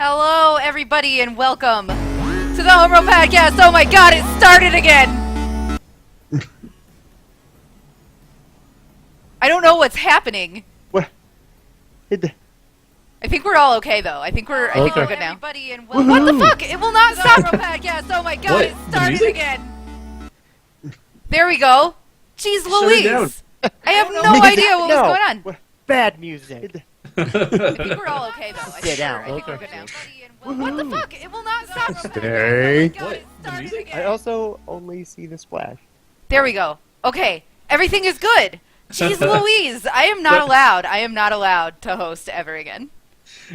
Hello, everybody, and welcome to the Homeroom Podcast. Oh my god, it started again! I don't know what's happening. What? I think we're all okay, though. I think we're good now. Everybody and What the fuck? It will not stop the podcast. Oh my god, it started again. There we go. Jeez Louise. I have no idea what was going on. Bad music. I think we're all okay, though. Sit down. I think we're good now. What the fuck? It will not stop. Stay. Oh my god, it started again. I also only see the splash. There we go. Okay, everything is good. Jeez Louise, I am not allowed. I am not allowed to host ever again.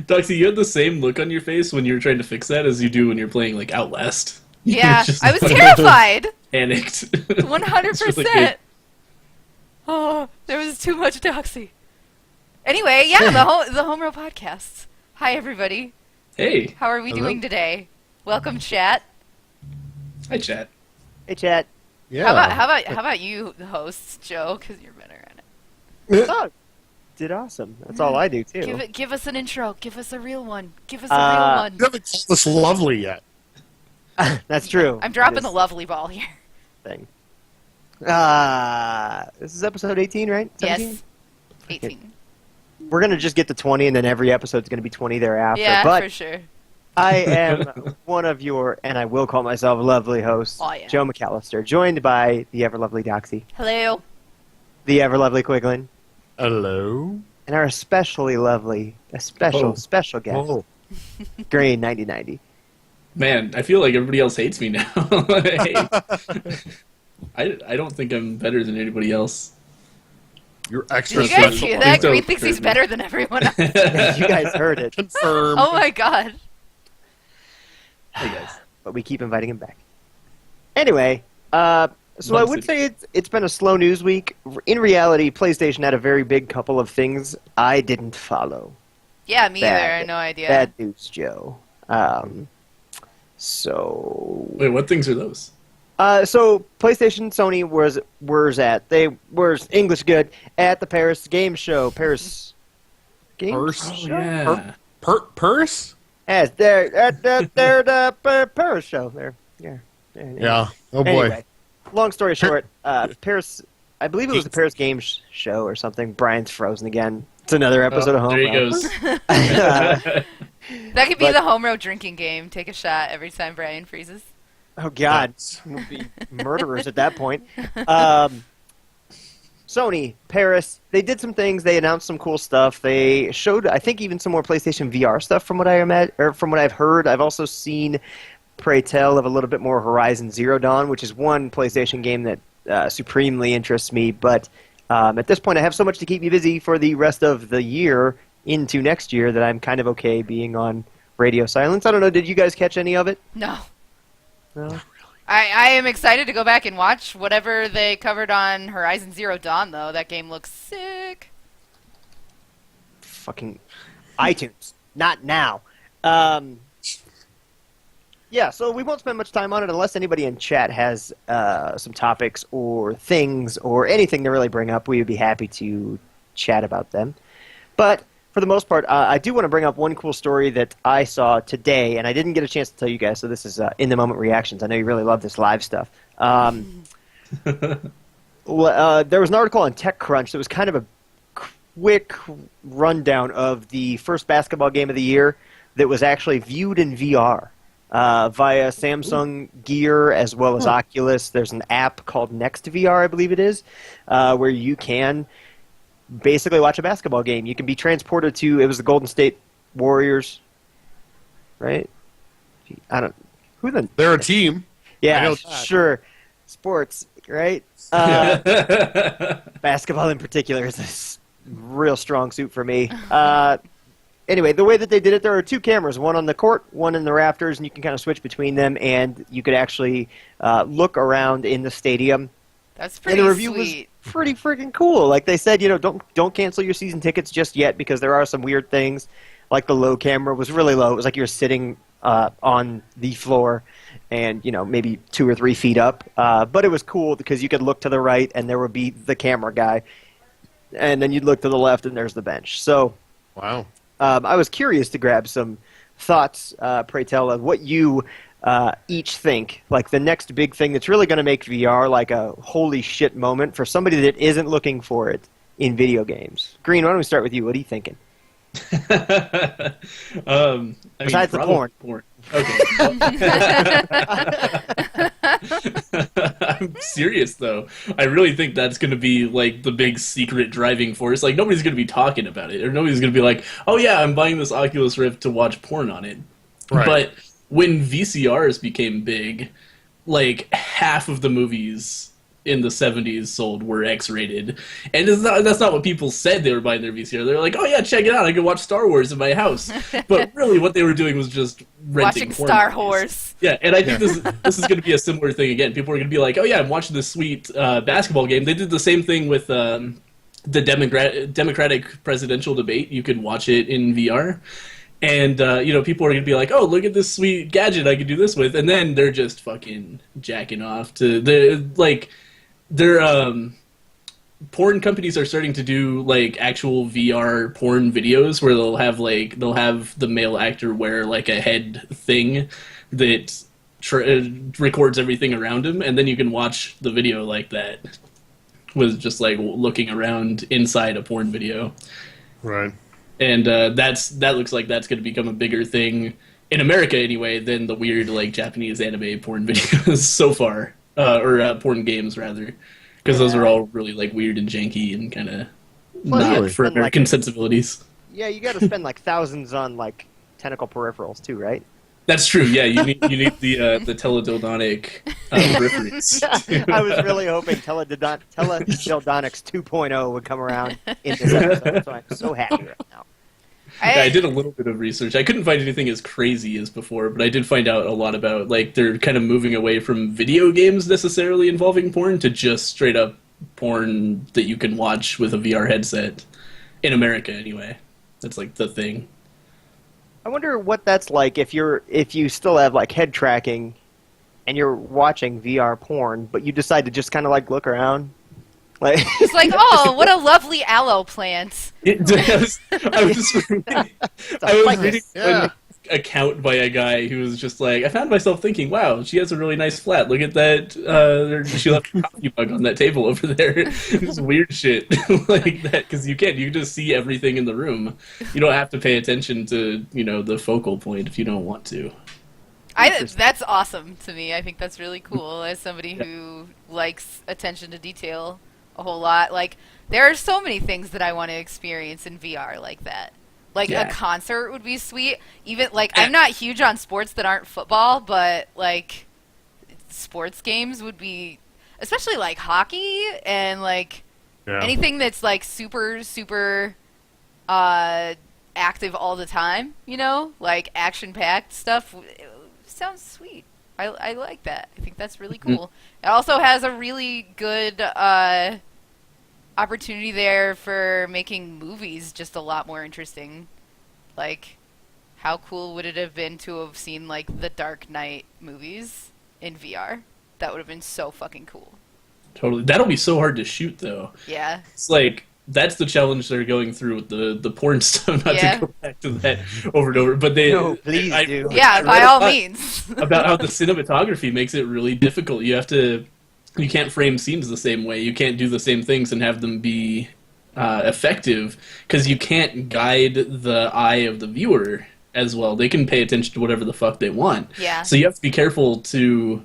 Doxy, you had the same look on your face when you were trying to fix that as you do when you're playing, like, Outlast. Yeah, I was terrified. Panicked. 100%. Really oh, there was too much Doxy. Anyway, yeah, the Home Row Podcast. Hi, everybody. Hey. How are we doing today? Welcome, chat. Hi, chat. Hey, chat. Yeah. How about you, the hosts, Joe? Because you're better at it. Oh, did awesome. That's all I do too. Give us an intro. Give us a real one. Give us a real one. You haven't called us lovely yet. That's true. I'm dropping the That is lovely ball here. thing. This is episode 18, right? 17? Yes. 18. We're gonna just get to 20, and then every episode's gonna be 20 thereafter. Yeah, but for sure. I am one of your, and I will call myself lovely hosts, Oh, yeah. Joe McAllister, joined by the ever lovely Doxy, Hello. the ever lovely Quiglin, Hello. and our especially lovely, special guest, Green 9090. Man, I feel like everybody else hates me now. Hey. I don't think I'm better than anybody else. You're extra Did you guys special. hear that? Don't Green thinks he's hurt me. better than everyone else. Yeah, you guys heard it. Confirmed. Oh my god. Hey, guys. But we keep inviting him back. Anyway, so I would say it's been a slow news week. In reality, PlayStation had a very big couple of things I didn't follow. Yeah, me either. I Bad. had no idea. Bad news, Joe. So Wait, what things are those? so PlayStation, Sony was English good at the Paris Game Show. Paris Game Purse? Show? Yeah. Purse? Yes, there at the Paris show. There. Yeah. Oh boy. Anyway, long story short, Paris. I believe it was the Paris Games Show or something. Brian's frozen again. It's another episode of Home There he Row. goes. That could be But- the home row drinking game. Take a shot every time Brian freezes. Oh God, we'll be murderers at that point. Sony, Paris, they did some things. They announced some cool stuff. They showed, I think, even some more PlayStation VR stuff from what from what I've heard. I've also seen, pray tell, of a little bit more Horizon Zero Dawn, which is one PlayStation game that supremely interests me. But at this point, I have so much to keep me busy for the rest of the year into next year that I'm kind of okay being on radio silence. I don't know. Did you guys catch any of it? No. No. I am excited to go back and watch whatever they covered on Horizon Zero Dawn, though. That game looks sick. Fucking iTunes. Not now. Yeah, so we won't spend much time on it unless anybody in chat has some topics or things or anything to really bring up. We would be happy to chat about them. But for the most part, I do want to bring up one cool story that I saw today, and I didn't get a chance to tell you guys, so this is in-the-moment reactions. I know you really love this live stuff. There was an article on TechCrunch that was kind of a quick rundown of the first basketball game of the year that was actually viewed in VR via Samsung Gear as well as Oculus. There's an app called Next VR, I believe it is, where you can basically watch a basketball game. You can be transported to, it was the Golden State Warriors, right? They're a team. I Yeah, know that. sure. Sports, right? Basketball in particular is a real strong suit for me. Anyway, the way that they did it, there are two cameras, one on the court, one in the rafters, and you can kind of switch between them, and you could actually look around in the stadium. That's pretty And the review sweet. was pretty freaking cool. Like they said, don't cancel your season tickets just yet because there are some weird things. Like the low camera was really low. It was like you were sitting on the floor and, maybe 2 or 3 feet up. But it was cool because you could look to the right and there would be the camera guy. And then you'd look to the left and there's the bench. So Wow. I was curious to grab some thoughts, pray tell, of what you each think, like the next big thing that's really going to make VR like a holy shit moment for somebody that isn't looking for it in video games. Green, why don't we start with you? What are you thinking? Besides the porn. Okay. I'm serious though. I really think that's going to be like the big secret driving force. Like nobody's going to be talking about it, or nobody's going to be like, "Oh yeah, I'm buying this Oculus Rift to watch porn on it." Right. But when VCRs became big, like half of the movies in the 70s sold were X-rated, and that's not what people said they were buying their VCR. They were like, "Oh yeah, check it out! I can watch Star Wars in my house." But really, what they were doing was just renting watching Star movies. Wars. Yeah, and I think this is going to be a similar thing again. People are going to be like, "Oh yeah, I'm watching this sweet basketball game." They did the same thing with the Democratic presidential debate. You could watch it in VR. And, people are going to be like, "Oh, look at this sweet gadget I could do this with." And then they're just fucking jacking off to porn companies are starting to do like actual VR porn videos where they'll have the male actor wear like a head thing that records everything around him, and then you can watch the video like that with just like looking around inside a porn video. Right. And that looks like that's going to become a bigger thing in America anyway than the weird like Japanese anime porn videos so far, or porn games rather, because those are all really like weird and janky and kind of not for American sensibilities. Yeah, you got to spend like thousands on like tentacle peripherals too, right? That's true. Yeah, you need the teledildonic peripheries. I was really hoping teledildonics 2.0 would come around in this episode, so I'm so happy right now. I did a little bit of research. I couldn't find anything as crazy as before, but I did find out a lot about, like, they're kind of moving away from video games necessarily involving porn to just straight up porn that you can watch with a VR headset. In America, anyway. That's, like, the thing. I wonder what that's like if you still have, like, head tracking and you're watching VR porn, but you decide to just kind of, like, look around. Like, it's like, oh, what a lovely aloe plant. I was reading an account by a guy who was just like, I found myself thinking, wow, she has a really nice flat. Look at that. She left a coffee mug on that table over there. Just weird shit like that, because you can just see everything in the room. You don't have to pay attention to, the focal point if you don't want to. That's awesome to me. I think that's really cool as somebody who likes attention to detail a whole lot. Like, there are so many things that I want to experience in VR like that. Like, a concert would be sweet. Even, like, I'm not huge on sports that aren't football, but, like, sports games would be, especially, like, hockey and, like, anything that's, like, super, super active all the time, Like, action-packed stuff. It sounds sweet. I like that. I think that's really cool. It also has a really good opportunity there for making movies just a lot more interesting. Like, how cool would it have been to have seen, like, the Dark Knight movies in VR? That would have been so fucking cool. Totally. That'll be so hard to shoot, though. Yeah. It's like, that's the challenge they're going through with the porn stuff. Not to go back to that over and over, but please do. Yeah, by all means. About how the cinematography makes it really difficult. You can't frame scenes the same way. You can't do the same things and have them be effective, because you can't guide the eye of the viewer as well. They can pay attention to whatever the fuck they want. Yeah. So you have to be careful to.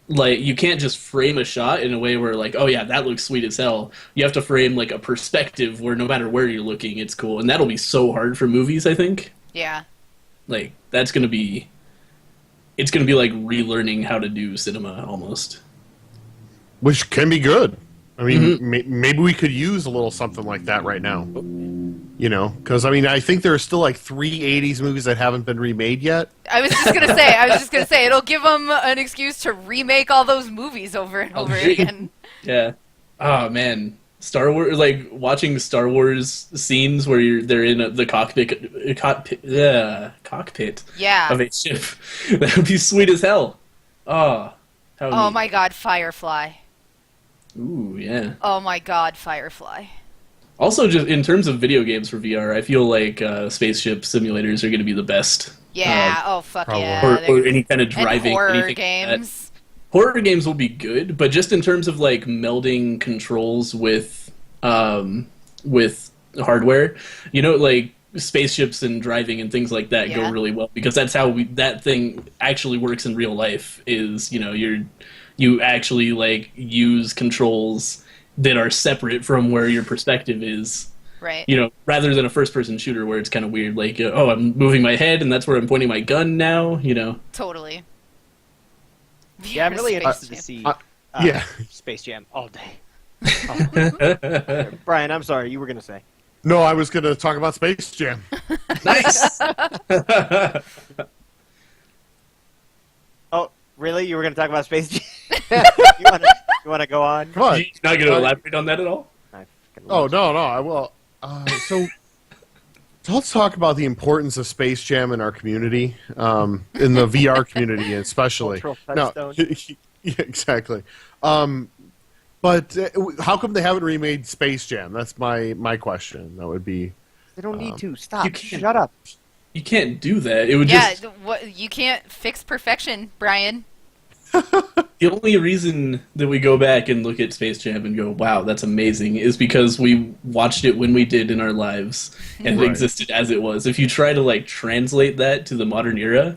Like, you can't just frame a shot in a way where, like, oh yeah, that looks sweet as hell. You have to frame, like, a perspective where no matter where you're looking, it's cool. And that'll be so hard for movies, I think. Yeah. Like, it's gonna be, like, relearning how to do cinema, almost. Which can be good. I mean, maybe we could use a little something like that right now. Because, I mean, I think there are still, like, 3 80s movies that haven't been remade yet. I was just going to say, it'll give them an excuse to remake all those movies over and over again. Yeah. Oh, man. Star Wars, like, watching Star Wars scenes where they're in the cockpit of a ship. That would be sweet as hell. Oh. Oh, my God, Firefly. Ooh, yeah. Oh, my God, Firefly. Also, just in terms of video games for VR, I feel like spaceship simulators are going to be the best Yeah. Oh fuck Probably. yeah. or any kind of And driving, horror anything like that. games. Horror games will be good, but just in terms of like melding controls with hardware, like spaceships and driving and things like that Yeah. go really well because that's how that thing actually works in real life. Is you actually like use controls that are separate from where your perspective is. Right. Rather than a first-person shooter where it's kind of weird, like, oh, I'm moving my head and that's where I'm pointing my gun now. Totally. Yeah, I'm really Space interested to Jam. see Yeah. Space Jam all day. Oh. Brian, I'm sorry, you were going to say. No, I was going to talk about Space Jam. Nice. Oh, really? You were going to talk about Space Jam? you want to go on? Come on. You're not going to elaborate on that at all? I fucking Oh, love no, I will. So let's talk about the importance of Space Jam in our community, in the VR community especially. Cultural No, touchstone. yeah, exactly. But how come they haven't remade Space Jam? That's my question. That would be... They don't need to. Stop. you can't- Shut up. You can't do that. It would Yeah, just... you can't fix perfection, Brian. The only reason that we go back and look at Space Jam and go, wow, that's amazing, is because we watched it when we did in our lives, and Right. it existed as it was. If you try to, like, translate that to the modern era,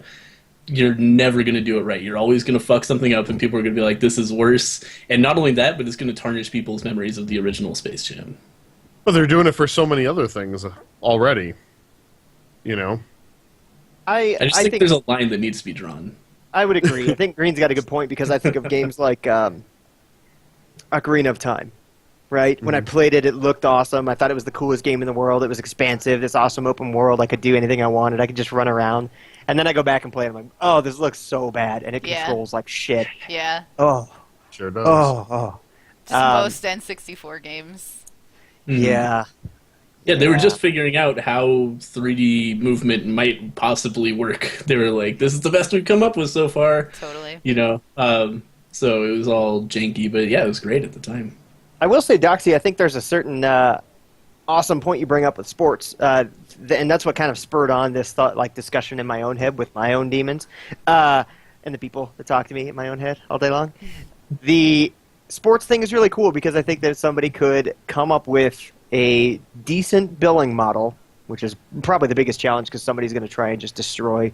you're never going to do it right. You're always going to fuck something up, and people are going to be like, this is worse. And not only that, but it's going to tarnish people's memories of the original Space Jam. But they're doing it for so many other things already. I I just think there's a line that needs to be drawn. I would agree. I think Green's got a good point because I think of games like Ocarina of Time, right? When I played it, it looked awesome. I thought it was the coolest game in the world. It was expansive, this awesome open world. I could do anything I wanted. I could just run around. And then I go back and play it. I'm like, oh, this looks so bad. And it Yeah. controls like shit. Yeah. Oh, Sure does. oh. Just most N64 games. Mhm. Yeah. Yeah, they were Yeah. just figuring out how 3D movement might possibly work. They were like, this is the best we've come up with so far. Totally. So it was all janky, but yeah, it was great at the time. I will say, Doxy, I think there's a certain awesome point you bring up with sports, and that's what kind of spurred on this discussion in my own head with my own demons, and the people that talk to me in my own head all day long. The sports thing is really cool because I think that somebody could come up with a decent billing model, which is probably the biggest challenge because somebody's going to try and just destroy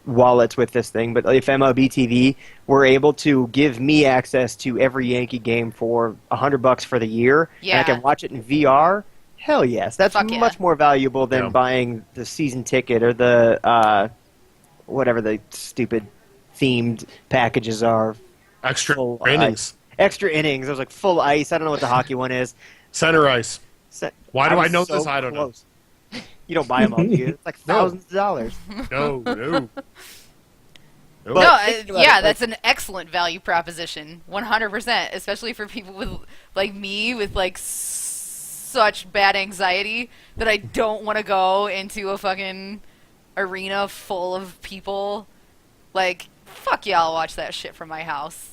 wallets with this thing. But if MLB TV were able to give me access to every Yankee game for $100 for the year, and Yeah. I can watch it in VR, hell yes, that's Fuck yeah. much more valuable than Yeah. buying the season ticket or the whatever the stupid themed packages are. Extra Full innings. Extra innings. I was like full ice. I don't know what the hockey one is. Center ice. Why do I was know so this? I don't know. close. You don't buy them all, do you? It's like thousands of dollars. No. But No, thinking about yeah, it, like- that's an excellent value proposition. 100%, especially for people with like me with like such bad anxiety that I don't want to go into a fucking arena full of people. Like, fuck yeah, I'll watch that shit from my house.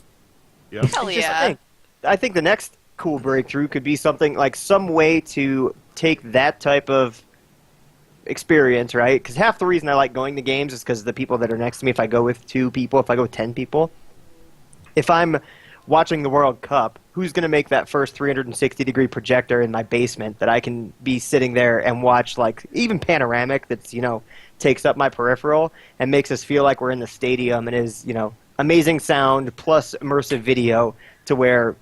Yep. Hell It's just a yeah. thing. I think the next cool breakthrough could be something like some way to take that type of experience, right? Because half the reason I like going to games is because the people that are next to me. If I go with 2 people, if I go with 10 people, if I'm watching the World Cup, who's going to make that first 360-degree projector in my basement that I can be sitting there and watch, like, even panoramic that's, takes up my peripheral and makes us feel like we're in the stadium and is, amazing sound plus immersive video to where,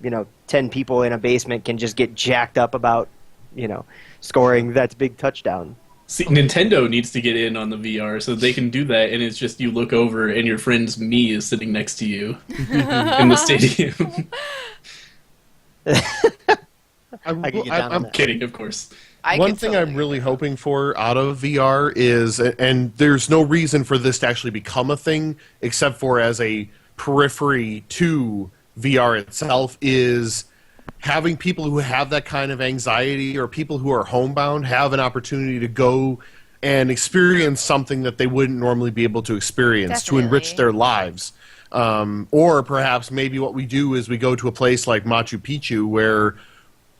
10 people in a basement can just get jacked up about, scoring that big touchdown. See, Nintendo needs to get in on the VR so they can do that, and it's just you look over and your friend's me is sitting next to you in the stadium. I can get down on I'm that. Kidding, of course. One could thing totally I'm really do that. hoping for out of VR is, and there's no reason for this to actually become a thing except for as a periphery to VR itself, is having people who have that kind of anxiety or people who are homebound have an opportunity to go and experience something that they wouldn't normally be able to experience to enrich Definitely. their lives. Or perhaps maybe what we do is we go to a place like Machu Picchu where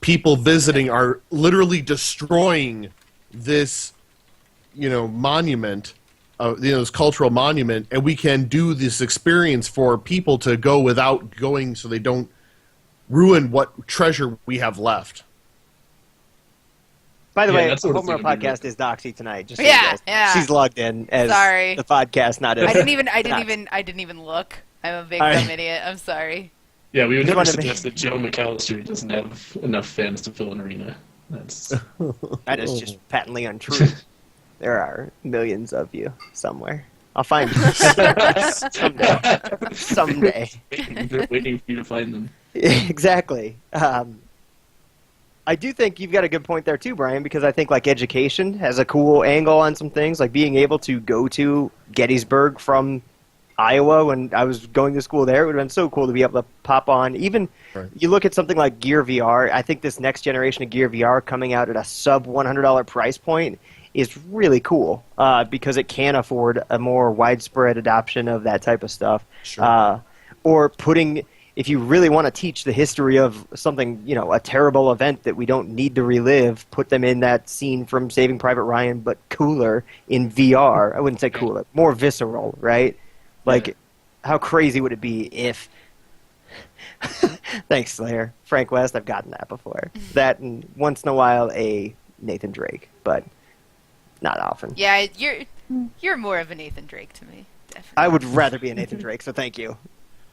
people visiting are literally destroying this, monument this cultural monument, and we can do this experience for people to go without going, so they don't ruin what treasure we have left. By the way, that's what it's Homer gonna be, podcast right? is Doxy tonight. Just so you guys- yeah. She's logged in as Sorry. the podcast, not as I didn't even look. I'm a big All right. dumb idiot. I'm sorry. Yeah, we would Just never wanted to suggest that Joe McAllister doesn't have enough fans to fill an arena. That's That is just patently untrue. There are millions of you somewhere. I'll find you someday. Someday. they're waiting for you to find them. Exactly. I do think you've got a good point there too, Brian, because I think like education has a cool angle on some things, like being able to go to Gettysburg from Iowa when I was going to school there. It would have been so cool to be able to pop on. Even you look at something like Gear VR. I think this next generation of Gear VR coming out at a sub $100 price point is really cool because it can afford a more widespread adoption of that type of stuff. Sure. Or putting, if you really want to teach the history of something, a terrible event that we don't need to relive, put them in that scene from Saving Private Ryan, but cooler in VR. I wouldn't say cooler, more visceral, right? Like, how crazy would it be if... Thanks, Slayer. Frank West, I've gotten that before. That, and once in a while, a Nathan Drake, but not often. Yeah, you're more of a Nathan Drake to me. Definitely. I would rather be a Nathan Drake, so thank you.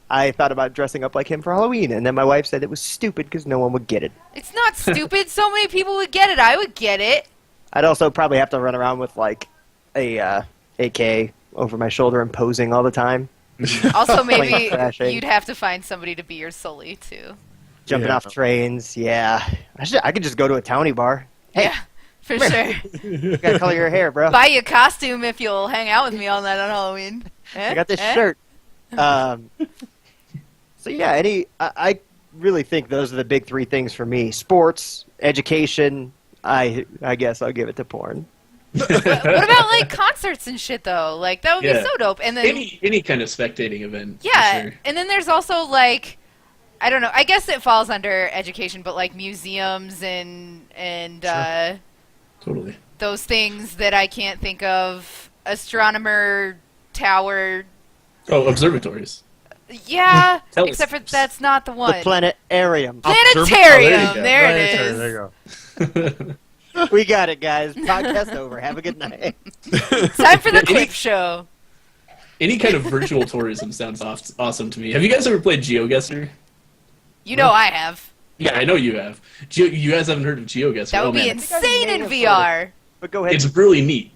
I thought about dressing up like him for Halloween, and then my wife said it was stupid because no one would get it. It's not stupid. So many people would get it. I would get it. I'd also probably have to run around with, like, a AK over my shoulder and posing all the time. Also, maybe crashing. you'd have to find somebody to be your Sully, too. Jumping Yeah. off trains, yeah. I could just go to a townie bar. Hey, Yeah, for sure. you gotta color your hair, bro. Buy you a costume if you'll hang out with me all night on Halloween. I got this shirt. So yeah, I really think those are the big three things for me: sports, education. I guess I'll give it to porn. What about like concerts and shit though? Like that would be Yeah. so dope. And then Any kind of spectating event. for yeah, sure. and then there's also like I don't know. I guess it falls under education, but like museums and Totally. those things that I can't think of. Astronomer tower. Oh, observatories. Yeah, Telescopes. except for that's not the one. The planetarium. Planetarium. Oh, there Right, it is. There you go. We got it, guys. Podcast over. Have a good night. Time for the quick show. Any kind of virtual tourism sounds awesome to me. Have you guys ever played GeoGuessr? You know I have. Yeah, I know you have. You guys haven't heard of GeoGuessr? That would Oh, be man. insane in have VR. But go ahead. It's really neat.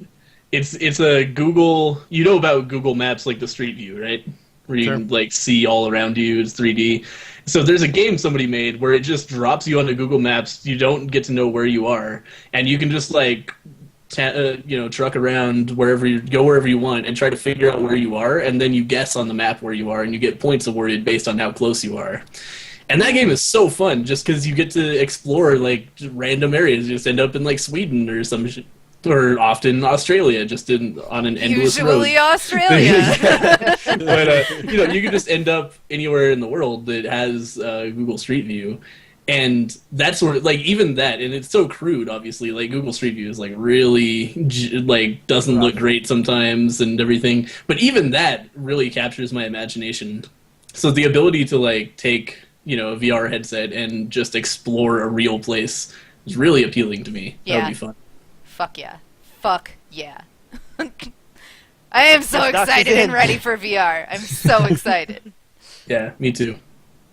It's a Google. You know about Google Maps, like the Street View, right? Where you Sure. can like see all around you. It's 3D. So there's a game somebody made where it just drops you onto Google Maps. You don't get to know where you are, and you can just like truck around wherever you want and try to figure out where you are, and then you guess on the map where you are, and you get points awarded based on how close you are. And that game is so fun just because you get to explore like random areas. You just end up in like Sweden or some shit. Or often Australia, just on an endless Usually road. Australia. But you can just end up anywhere in the world that has Google Street View, and that's sort of like even that, and it's so crude. Obviously, like Google Street View is like really like doesn't look great sometimes and everything. But even that really captures my imagination. So the ability to like take a VR headset and just explore a real place is really appealing to me. That Yeah. would be fun. Fuck yeah. Fuck yeah. I am so Yes, Doc is excited and in. ready for VR. I'm so excited. Yeah, me too.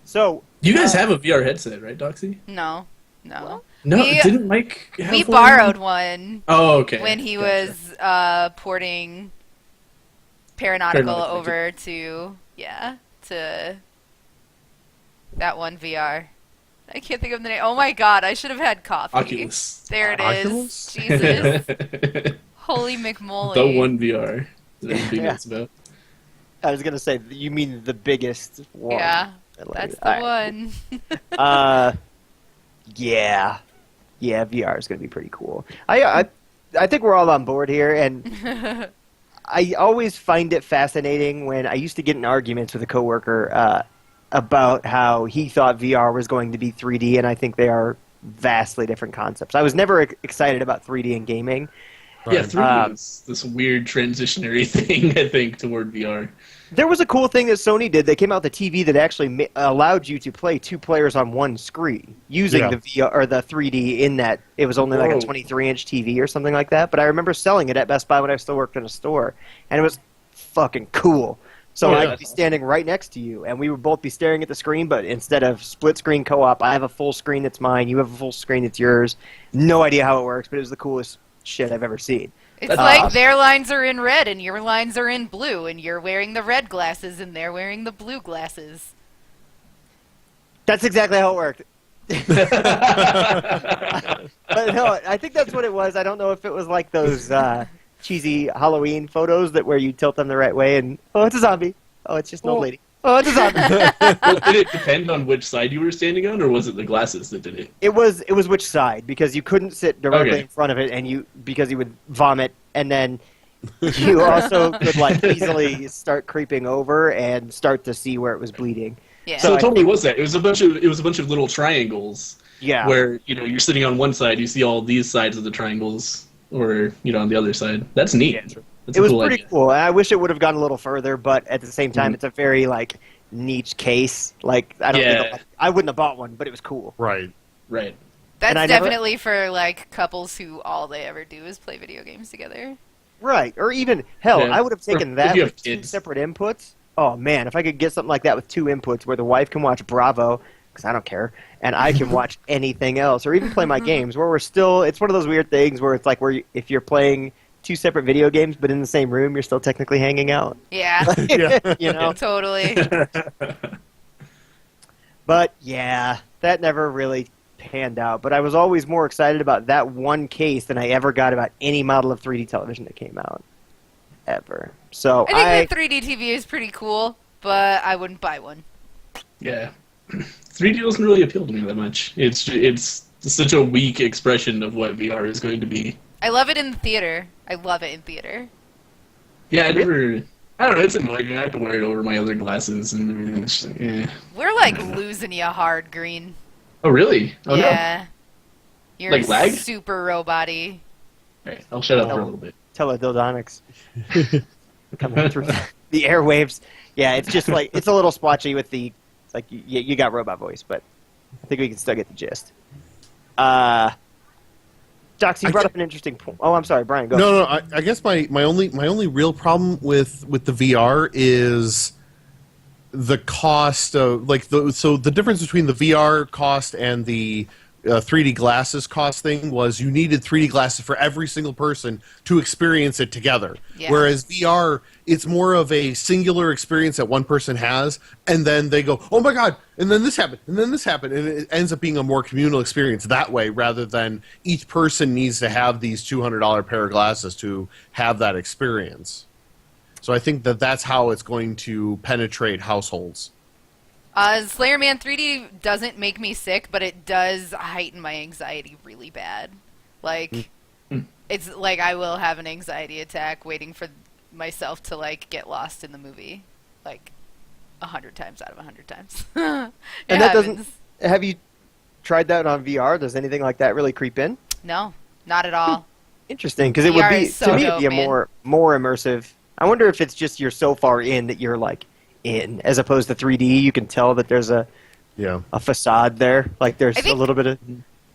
So You guys have a VR headset, right, Doxy? No. No, We- didn't Mike have We one? borrowed one Oh, okay. when he Gotcha. was porting Paranautical Paranautical, over to that one VR. I can't think of the name. Oh my god, I should have had coffee. Oculus. There it Oculus? is. Jesus. Holy McMoley. The one VR that everybody Yeah. knows about. I was gonna say, you mean the biggest one? Yeah, Like, that's the all right. one. Yeah, VR is gonna be pretty cool. I think we're all on board here, and I always find it fascinating when I used to get in arguments with a coworker about how he thought VR was going to be 3D, and I think they are vastly different concepts. I was never excited about 3D in gaming, Yeah, 3D is this weird transitionary thing, I think, toward VR. There was a cool thing that Sony did. They came out with a TV that actually allowed you to play 2 players on one screen using the VR or the 3D. In that it was only like a 23-inch TV or something like that. But I remember selling it at Best Buy when I still worked in a store, and it was fucking cool. So I'd be standing right next to you, and we would both be staring at the screen. But instead of split screen co-op, I have a full screen that's mine. You have a full screen that's yours. No idea how it works, but it was the coolest shit I've ever seen. It's like their lines are in red and your lines are in blue, and you're wearing the red glasses and they're wearing the blue glasses. That's exactly how it worked. But no, I think that's what it was. I don't know if it was like those cheesy Halloween photos that where you tilt them the right way and, oh, it's a zombie. Oh, it's just an old lady. Oh, it's a zombie. Well, did it depend on which side you were standing on, or was it the glasses that did it? It was which side, because you couldn't sit directly in front of it, and because you would vomit, and then you also could like easily start creeping over and start to see where it was bleeding. Yeah. So it totally was that. It was a bunch of little triangles. Yeah. Where you're sitting on one side, you see all these sides of the triangles, or on the other side. That's neat. Yeah. It was pretty cool. I wish it would have gone a little further, but at the same time, it's a very like niche case. Like I don't think I wouldn't have bought one, but it was cool. Right. Right. That's definitely for like couples who all they ever do is play video games together. Right. Or even hell, I would have taken that with 2 separate inputs. Oh man, if I could get something like that with 2 inputs, where the wife can watch Bravo, because I don't care, and I can watch anything else, or even play my games. Where we're still, it's one of those weird things where it's like if you're playing 2 separate video games, but in the same room, you're still technically hanging out. Yeah. Totally. But yeah, that never really panned out. But I was always more excited about that one case than I ever got about any model of 3D television that came out. Ever. So I think the 3D TV is pretty cool, but I wouldn't buy one. Yeah. 3D doesn't really appeal to me that much. It's such a weak expression of what VR is going to be. I love it in the theater. I love it in theater. Yeah, I don't know, it's annoying. I have to wear it over my other glasses and everything. It's just like, We're like losing you hard, Green. Oh, really? Oh, yeah. no. You're like lag? super robot-y. Alright, I'll shut up for a little bit. Teledildonics. Coming through the airwaves. Yeah, it's just like, it's a little splotchy with the, it's like, you got robot voice, but I think we can still get the gist. Dox, you brought up an interesting point. Oh, I'm sorry, Brian, go. No, I guess my only real problem with the VR is the cost of the difference between the VR cost and the 3D glasses cost thing was you needed 3D glasses for every single person to experience it together. Yeah. Whereas VR, it's more of a singular experience that one person has, and then they go, oh my god, and then this happened, and then this happened, and it ends up being a more communal experience that way, rather than each person needs to have these $200 pair of glasses to have that experience. So I think that's how it's going to penetrate households. Slayer Man 3D doesn't make me sick, but it does heighten my anxiety really bad. Like, it's like I will have an anxiety attack waiting for myself to, like, get lost in the movie. Like, 100 times out of 100 times. And that doesn't... Have you tried that on VR? Does anything like that really creep in? No, not at all. Interesting, because it would be, so to me, it'd be a more immersive... I wonder if it's just you're so far in that you're, like, in, as opposed to 3D. You can tell that there's a facade there, like there's a little bit of.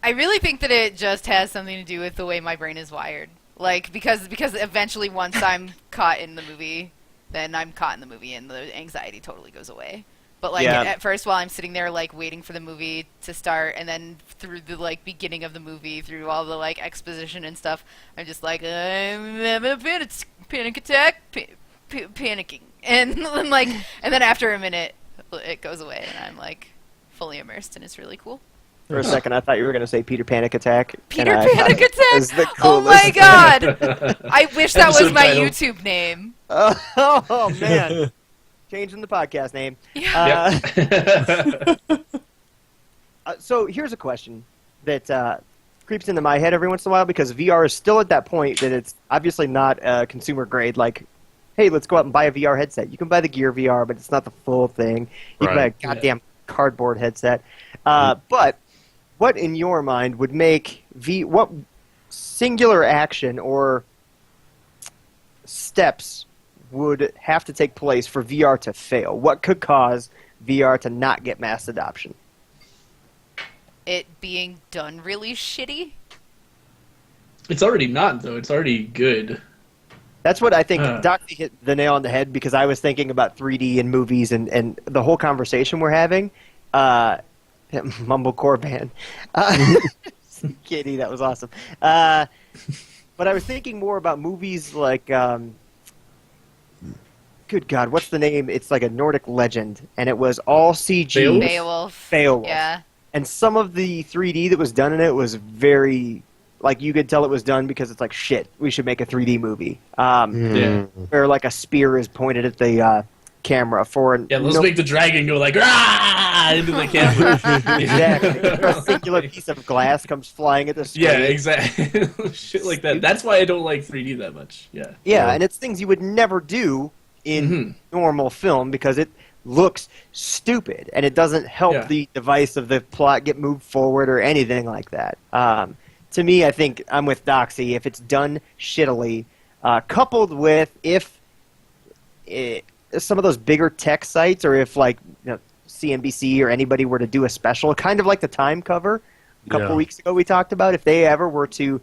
I really think that it just has something to do with the way my brain is wired. Like because eventually once I'm caught in the movie, then I'm caught in the movie and the anxiety totally goes away. But like at first, while I'm sitting there like waiting for the movie to start, and then through the like beginning of the movie, through all the like exposition and stuff, I'm just like I'm having a panic attack, panicking. And then after a minute, it goes away, and I'm like fully immersed, and it's really cool. For a second, I thought you were going to say Peter Panic Attack. Peter Panic Attack. Oh my god! I wish that was my YouTube name. Oh man, changing the podcast name. Yeah. So here's a question that creeps into my head every once in a while, because VR is still at that point that it's obviously not consumer grade, like. Hey, let's go out and buy a VR headset. You can buy the Gear VR, but it's not the full thing. You can buy a goddamn cardboard headset. But what, in your mind, would make what singular action or steps would have to take place for VR to fail? What could cause VR to not get mass adoption? It being done really shitty? It's already not, though. It's already good. That's what I think. Doc hit the nail on the head, because I was thinking about 3D in movies and the whole conversation we're having. Mumblecore band. Kitty, that was awesome. But I was thinking more about movies like, good God, what's the name? It's like a Nordic legend, and it was all CG. Beowulf. Yeah. And some of the 3D that was done in it was very, like, you could tell it was done because it's like, shit, we should make a 3D movie. Where like a spear is pointed at the camera for an... Yeah, let's make the dragon go like, "Rah!" into the camera. Exactly. A singular piece of glass comes flying at the screen. Yeah, exactly. Shit like that. That's why I don't like 3D that much. Yeah. Yeah, and it's things you would never do in normal film because it looks stupid and it doesn't help the device of the plot get moved forward or anything like that. To me, I think I'm with Doxy. If it's done shittily, coupled with some of those bigger tech sites, or if like CNBC or anybody were to do a special, kind of like the Time cover a couple weeks ago we talked about, if they ever were to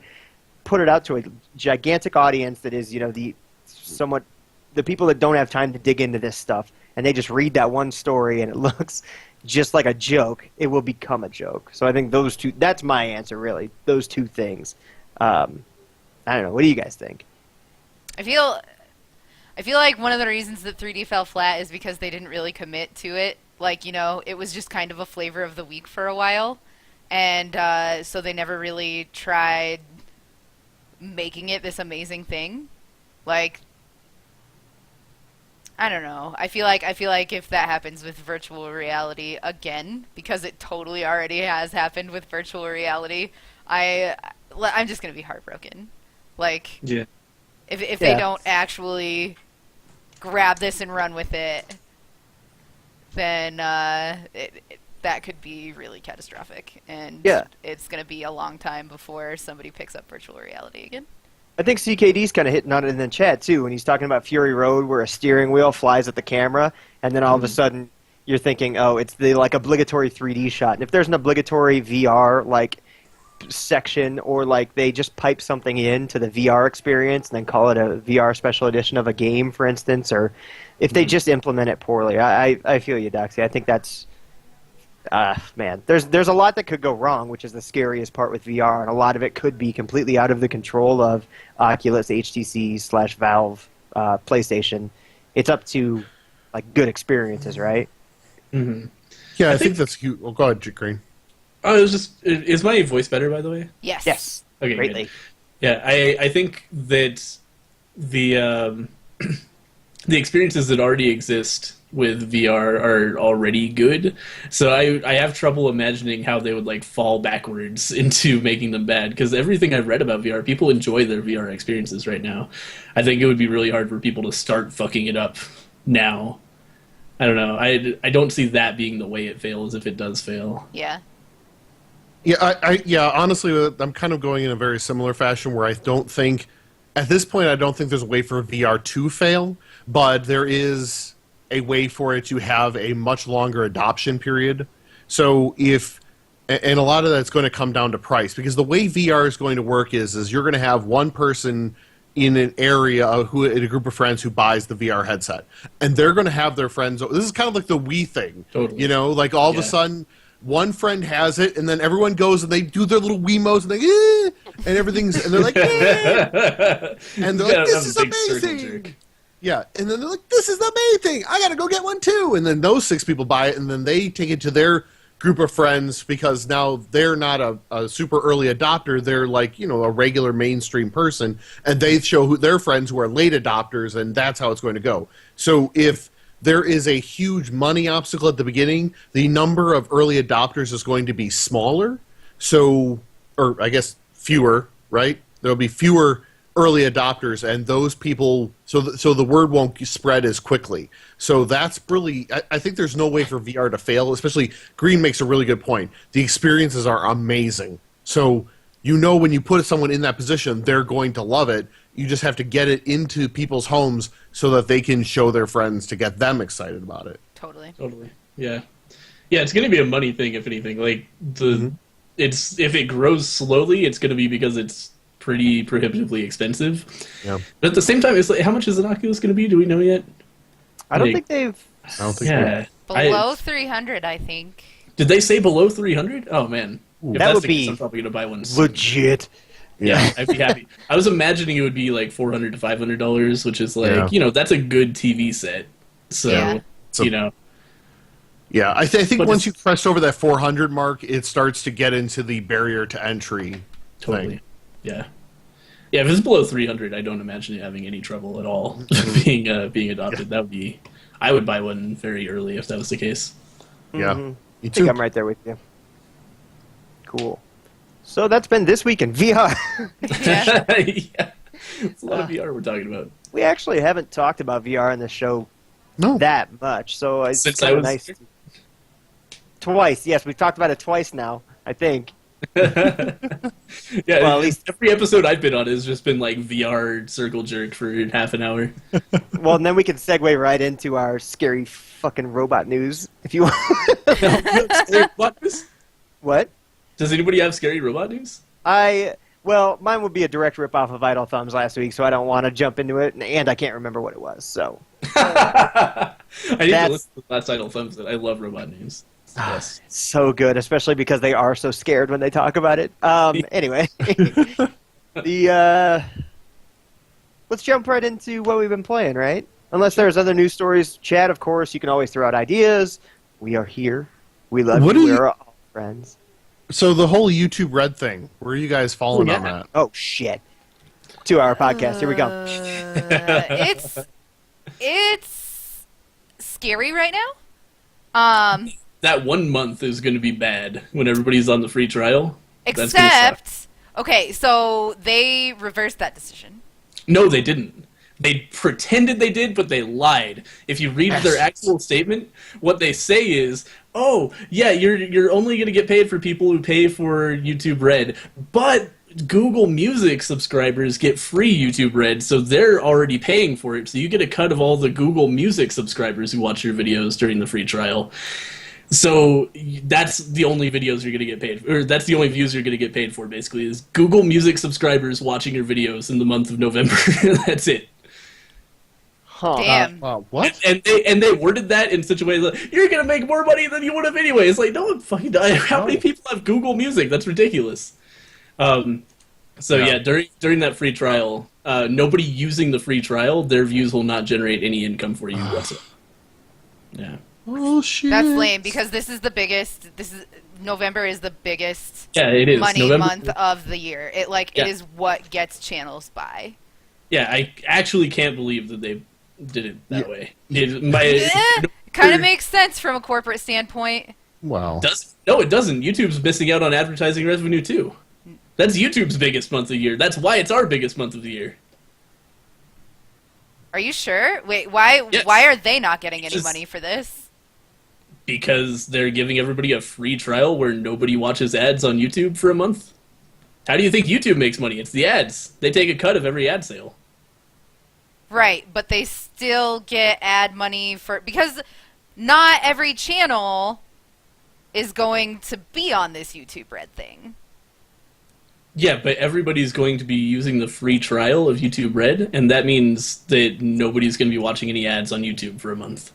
put it out to a gigantic audience that is the people that don't have time to dig into this stuff, and they just read that one story and it looks just like a joke, it will become a joke. So I think those two, that's my answer really, those two things. I don't know, what do you guys think? I feel like one of the reasons that 3D fell flat is because they didn't really commit to it. Like, it was just kind of a flavor of the week for a while. And so they never really tried making it this amazing thing. Like, I don't know. I feel like if that happens with virtual reality again, because it totally already has happened with virtual reality, I'm just going to be heartbroken. Like, if they don't actually grab this and run with it, then that could be really catastrophic. And it's going to be a long time before somebody picks up virtual reality again. I think CKD's kind of hitting on it in the chat, too, when he's talking about Fury Road, where a steering wheel flies at the camera, and then all of a sudden you're thinking, oh, it's the obligatory 3D shot. And if there's an obligatory VR section, or they just pipe something into the VR experience and then call it a VR special edition of a game, for instance, or if they just implement it poorly, I feel you, Doxy. I think that's... man, there's a lot that could go wrong, which is the scariest part with VR, and a lot of it could be completely out of the control of Oculus, HTC / Valve, PlayStation. It's up to good experiences, right? Mm-hmm. Yeah, I think that's cute. Well, go ahead, Green. Oh, it was just... Is my voice better, by the way? Yes. Okay, greatly. Good. Yeah, I think that the experiences that already exist with VR are already good, so I have trouble imagining how they would fall backwards into making them bad, because everything I've read about VR, people enjoy their VR experiences right now. I think it would be really hard for people to start fucking it up now. I don't know. I don't see that being the way it fails if it does fail. Yeah. Yeah, honestly, I'm kind of going in a very similar fashion where I don't think, at this point, I don't think there's a way for VR to fail, but there is a way for it to have a much longer adoption period. So and a lot of that's going to come down to price, because the way VR is going to work is you're going to have one person in an area in a group of friends who buys the VR headset, and they're going to have their friends. This is kind of like the Wii thing, totally. All of a sudden, one friend has it, and then everyone goes and they do their little Wiimotes and and everything's, and they're like, and they're like, this is amazing. Yeah, and then they're like, this is amazing. I got to go get one too. And then those 6 people buy it, and then they take it to their group of friends, because now they're not a super early adopter. They're a regular mainstream person, and they show their friends who are late adopters, and that's how it's going to go. So if there is a huge money obstacle at the beginning, the number of early adopters is going to be smaller. So, or I guess fewer, right? There'll be fewer early adopters, and those people, so the word won't spread as quickly. So that's really, I think there's no way for VR to fail, especially Green makes a really good point. The experiences are amazing. So when you put someone in that position, they're going to love it. You just have to get it into people's homes so that they can show their friends to get them excited about it. Totally. Yeah. Yeah, it's going to be a money thing, if anything. Like, if it grows slowly, it's going to be because it's pretty prohibitively expensive. Yeah. But at the same time, it's like, how much is an Oculus going to be? Do we know yet? I don't think they've... I don't think Below 300, I think. Did they say below 300? Oh, man. If that that's would the case, be I'm probably going to buy one soon. legit. Yeah, I'd be happy. I was imagining it would be like $400 to $500, which is like, that's a good TV set. So, Yeah, I think once you crest over that 400 mark, it starts to get into the barrier to entry thing. Yeah. Yeah, if it's below 300, I don't imagine it having any trouble at all being adopted. That would be... I would buy one very early if that was the case. Yeah, Me me I too. think I'm right there with you. Cool. So that's been this week in VR. Yeah. Yeah. It's a lot of VR we're talking about. We actually haven't talked about VR in the show that much, so it's Since kind I of was nice. Twice, yes, we've talked about it twice now, I think. Yeah, Well, at least- every episode I've been on has just been like VR circle jerk for half an hour. Well, and then we can segue right into our scary fucking robot news, if you want. Scary robot news? What? Does anybody have scary robot news? Well, mine would be a direct ripoff of Idle Thumbs last week, so I don't want to jump into it, and I can't remember what it was, so. I need to listen to the last Idle Thumbs. I love robot news. Yes. So good, especially because they are so scared when they talk about it. Anyway, let's jump right into what we've been playing, right? Unless there's other news stories, Chad, of course, you can always throw out ideas. We are here. We love you. We are all friends. So the whole YouTube Red thing, where are you guys falling on that? Oh, shit. 2-hour podcast. Here we go. It's scary right now. That 1 month is going to be bad when everybody's on the free trial. Except, okay, so they reversed that decision. No, they didn't. They pretended they did, but they lied. If you read their actual statement, what they say is, "Oh, yeah, you're only going to get paid for people who pay for YouTube Red, but Google Music subscribers get free YouTube Red, so they're already paying for it. So you get a cut of all the Google Music subscribers who watch your videos during the free trial." So that's the only videos you're going to get paid for, or that's the only views you're going to get paid for, basically, is Google Music subscribers watching your videos in the month of November. That's it. Huh. Damn. What? And they worded that in such a way that you're going to make more money than you would have anyway. It's like, no one fucking died. How many people have Google Music? That's ridiculous. Yeah, during that free trial, nobody using the free trial, their views will not generate any income for you whatsoever. Yeah. Oh shit. That's lame because this is the biggest. November is the biggest. Yeah, it is. Money November, month of the year. It is what gets channels by. Yeah, I actually can't believe that they did it that way. Kind of makes sense from a corporate standpoint. Wow. No, it doesn't. YouTube's missing out on advertising revenue too. That's YouTube's biggest month of the year. That's why it's our biggest month of the year. Are you sure? Wait, why? Yes. Why are they not getting any money for this? Because they're giving everybody a free trial where nobody watches ads on YouTube for a month. How do you think YouTube makes money? It's the ads. They take a cut of every ad sale. Right, but they still get ad money because not every channel is going to be on this YouTube Red thing. Yeah, but everybody's going to be using the free trial of YouTube Red, and that means that nobody's going to be watching any ads on YouTube for a month.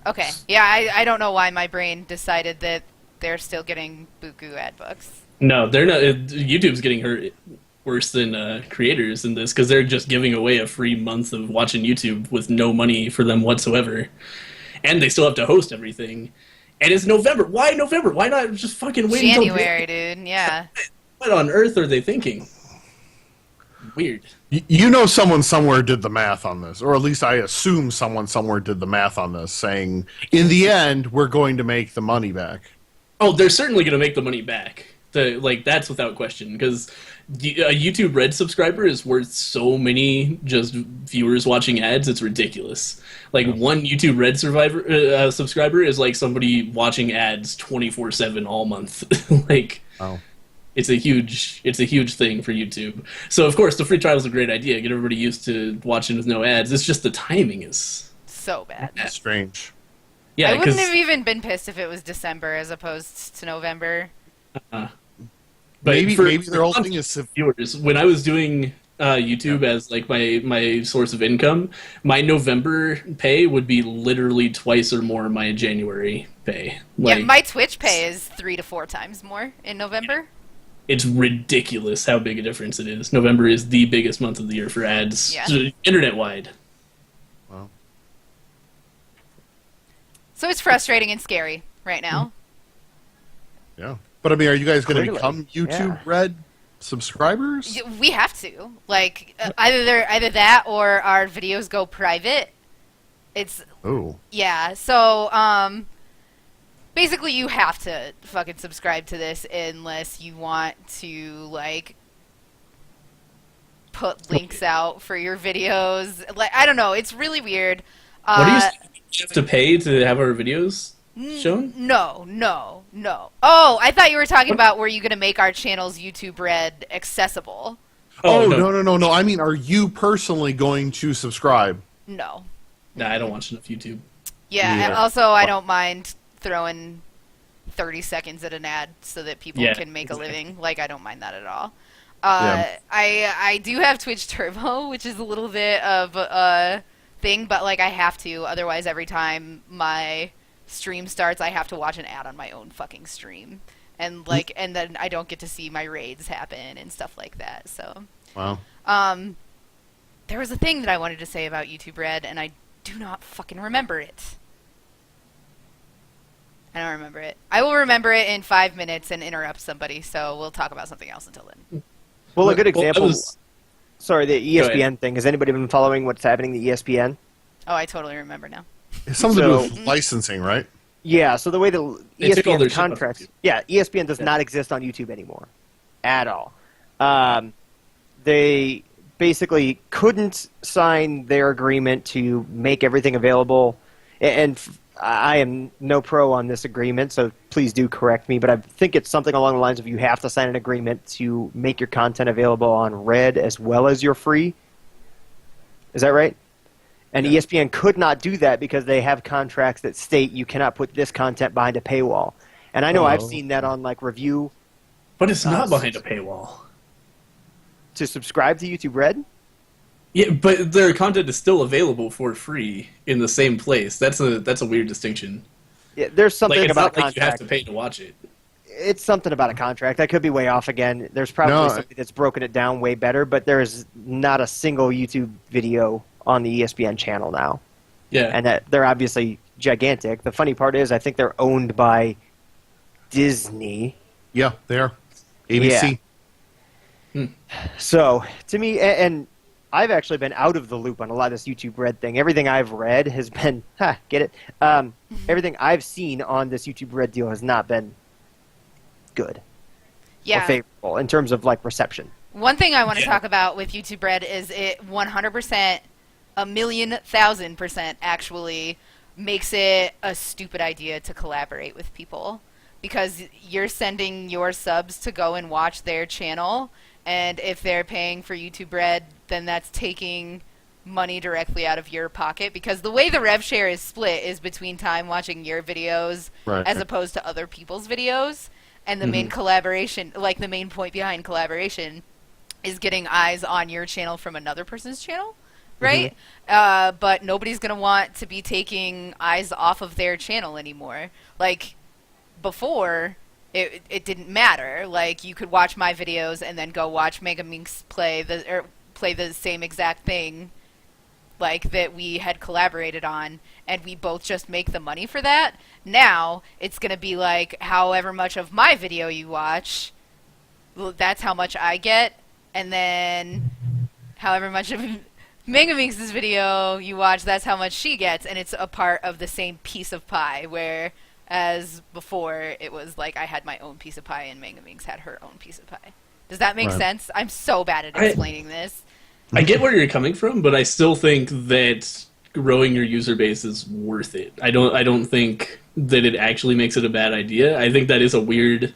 Okay, yeah, I don't know why my brain decided that they're still getting buku ad bucks. No, they're not. YouTube's getting hurt worse than creators in this because they're just giving away a free month of watching YouTube with no money for them whatsoever. And they still have to host everything. And it's November. Why November? Why not just fucking wait until January, dude, yeah. What on earth are they thinking? Weird. You know someone somewhere did the math on this, or at least I assume someone somewhere did the math on this, saying, in the end, we're going to make the money back. Oh, they're certainly going to make the money back. That's without question, because a YouTube Red subscriber is worth so many just viewers watching ads, it's ridiculous. Like, one YouTube Red subscriber is like somebody watching ads 24/7 all month. Like, oh. it's a huge thing for YouTube. So of course the free trial is a great idea. Get everybody used to watching with no ads. It's just the timing is so bad. That's strange. Yeah, I wouldn't have even been pissed if it was December as opposed to November. But maybe their whole thing is viewers. When I was doing YouTube as like my source of income, my November pay would be literally twice or more my January pay. Like, yeah, my Twitch pay is 3 to 4 times more in November. It's ridiculous how big a difference it is. November is the biggest month of the year for ads, internet-wide. Wow. So it's frustrating and scary right now. Yeah. But I mean, are you guys going to become YouTube Red subscribers? We have to. Like, either that or our videos go private. Yeah, so, basically you have to fucking subscribe to this unless you want to, like, put links out for your videos. Like, I don't know, it's really weird. What do you have to pay to have our videos shown? No. Oh, I thought you were talking about were you going to make our channel's YouTube Red accessible? Oh, no. I mean, are you personally going to subscribe? No. Nah, I don't watch enough YouTube. Yeah, and also I don't mind throwing 30 seconds at an ad so that people can make a living. Like, I don't mind that at all. I do have Twitch Turbo, which is a little bit of a thing, but, like, I have to. Otherwise, every time my stream starts, I have to watch an ad on my own fucking stream. And, like, and then I don't get to see my raids happen and stuff like that, so. Wow. There was a thing that I wanted to say about YouTube Red, and I do not fucking remember it. I don't remember it. I will remember it in 5 minutes and interrupt somebody, so we'll talk about something else until then. Well, a good example... Sorry, the ESPN thing. Has anybody been following what's happening to ESPN? Oh, I totally remember now. It's something to do with licensing, right? Yeah, so the way the ESPN contracts... Yeah, ESPN does not exist on YouTube anymore. At all. They basically couldn't sign their agreement to make everything available. And I am no pro on this agreement, so please do correct me, but I think it's something along the lines of you have to sign an agreement to make your content available on Red as well as your free. Is that right? And ESPN could not do that because they have contracts that state you cannot put this content behind a paywall. And I know I've seen that on, like, review. But it's not behind a paywall. To subscribe to YouTube Red? Yeah, but their content is still available for free in the same place. That's a weird distinction. Yeah, there's something about a contract. Like you have to pay to watch it. It's something about a contract. I could be way off again. There's probably something that's broken it down way better, but there is not a single YouTube video on the ESPN channel now. Yeah. And that they're obviously gigantic. The funny part is I think they're owned by Disney. Yeah, they are. ABC. Yeah. So, to me, and I've actually been out of the loop on a lot of this YouTube Red thing. Everything I've read has been, get it? Everything I've seen on this YouTube Red deal has not been good or favorable in terms of, like, reception. One thing I want to talk about with YouTube Red is it 100%, 1,000,000% actually makes it a stupid idea to collaborate with people because you're sending your subs to go and watch their channel, and if they're paying for YouTube Red, then that's taking money directly out of your pocket because the way the rev share is split is between time watching your videos as opposed to other people's videos. And the main collaboration, like the main point behind collaboration, is getting eyes on your channel from another person's channel, right? But nobody's going to want to be taking eyes off of their channel anymore. Like, before, it didn't matter. Like, you could watch my videos and then go watch Mega Minx play the same exact thing, like, that we had collaborated on, and we both just make the money for that. Now, it's going to be like, however much of my video you watch, that's how much I get, and then however much of Mega Minx's video you watch, that's how much she gets, and it's a part of the same piece of pie, whereas before, it was like I had my own piece of pie and Mega Minx had her own piece of pie. Does that make sense? I'm so bad at explaining this. I get where you're coming from, but I still think that growing your user base is worth it. I don't think that it actually makes it a bad idea. I think that is a weird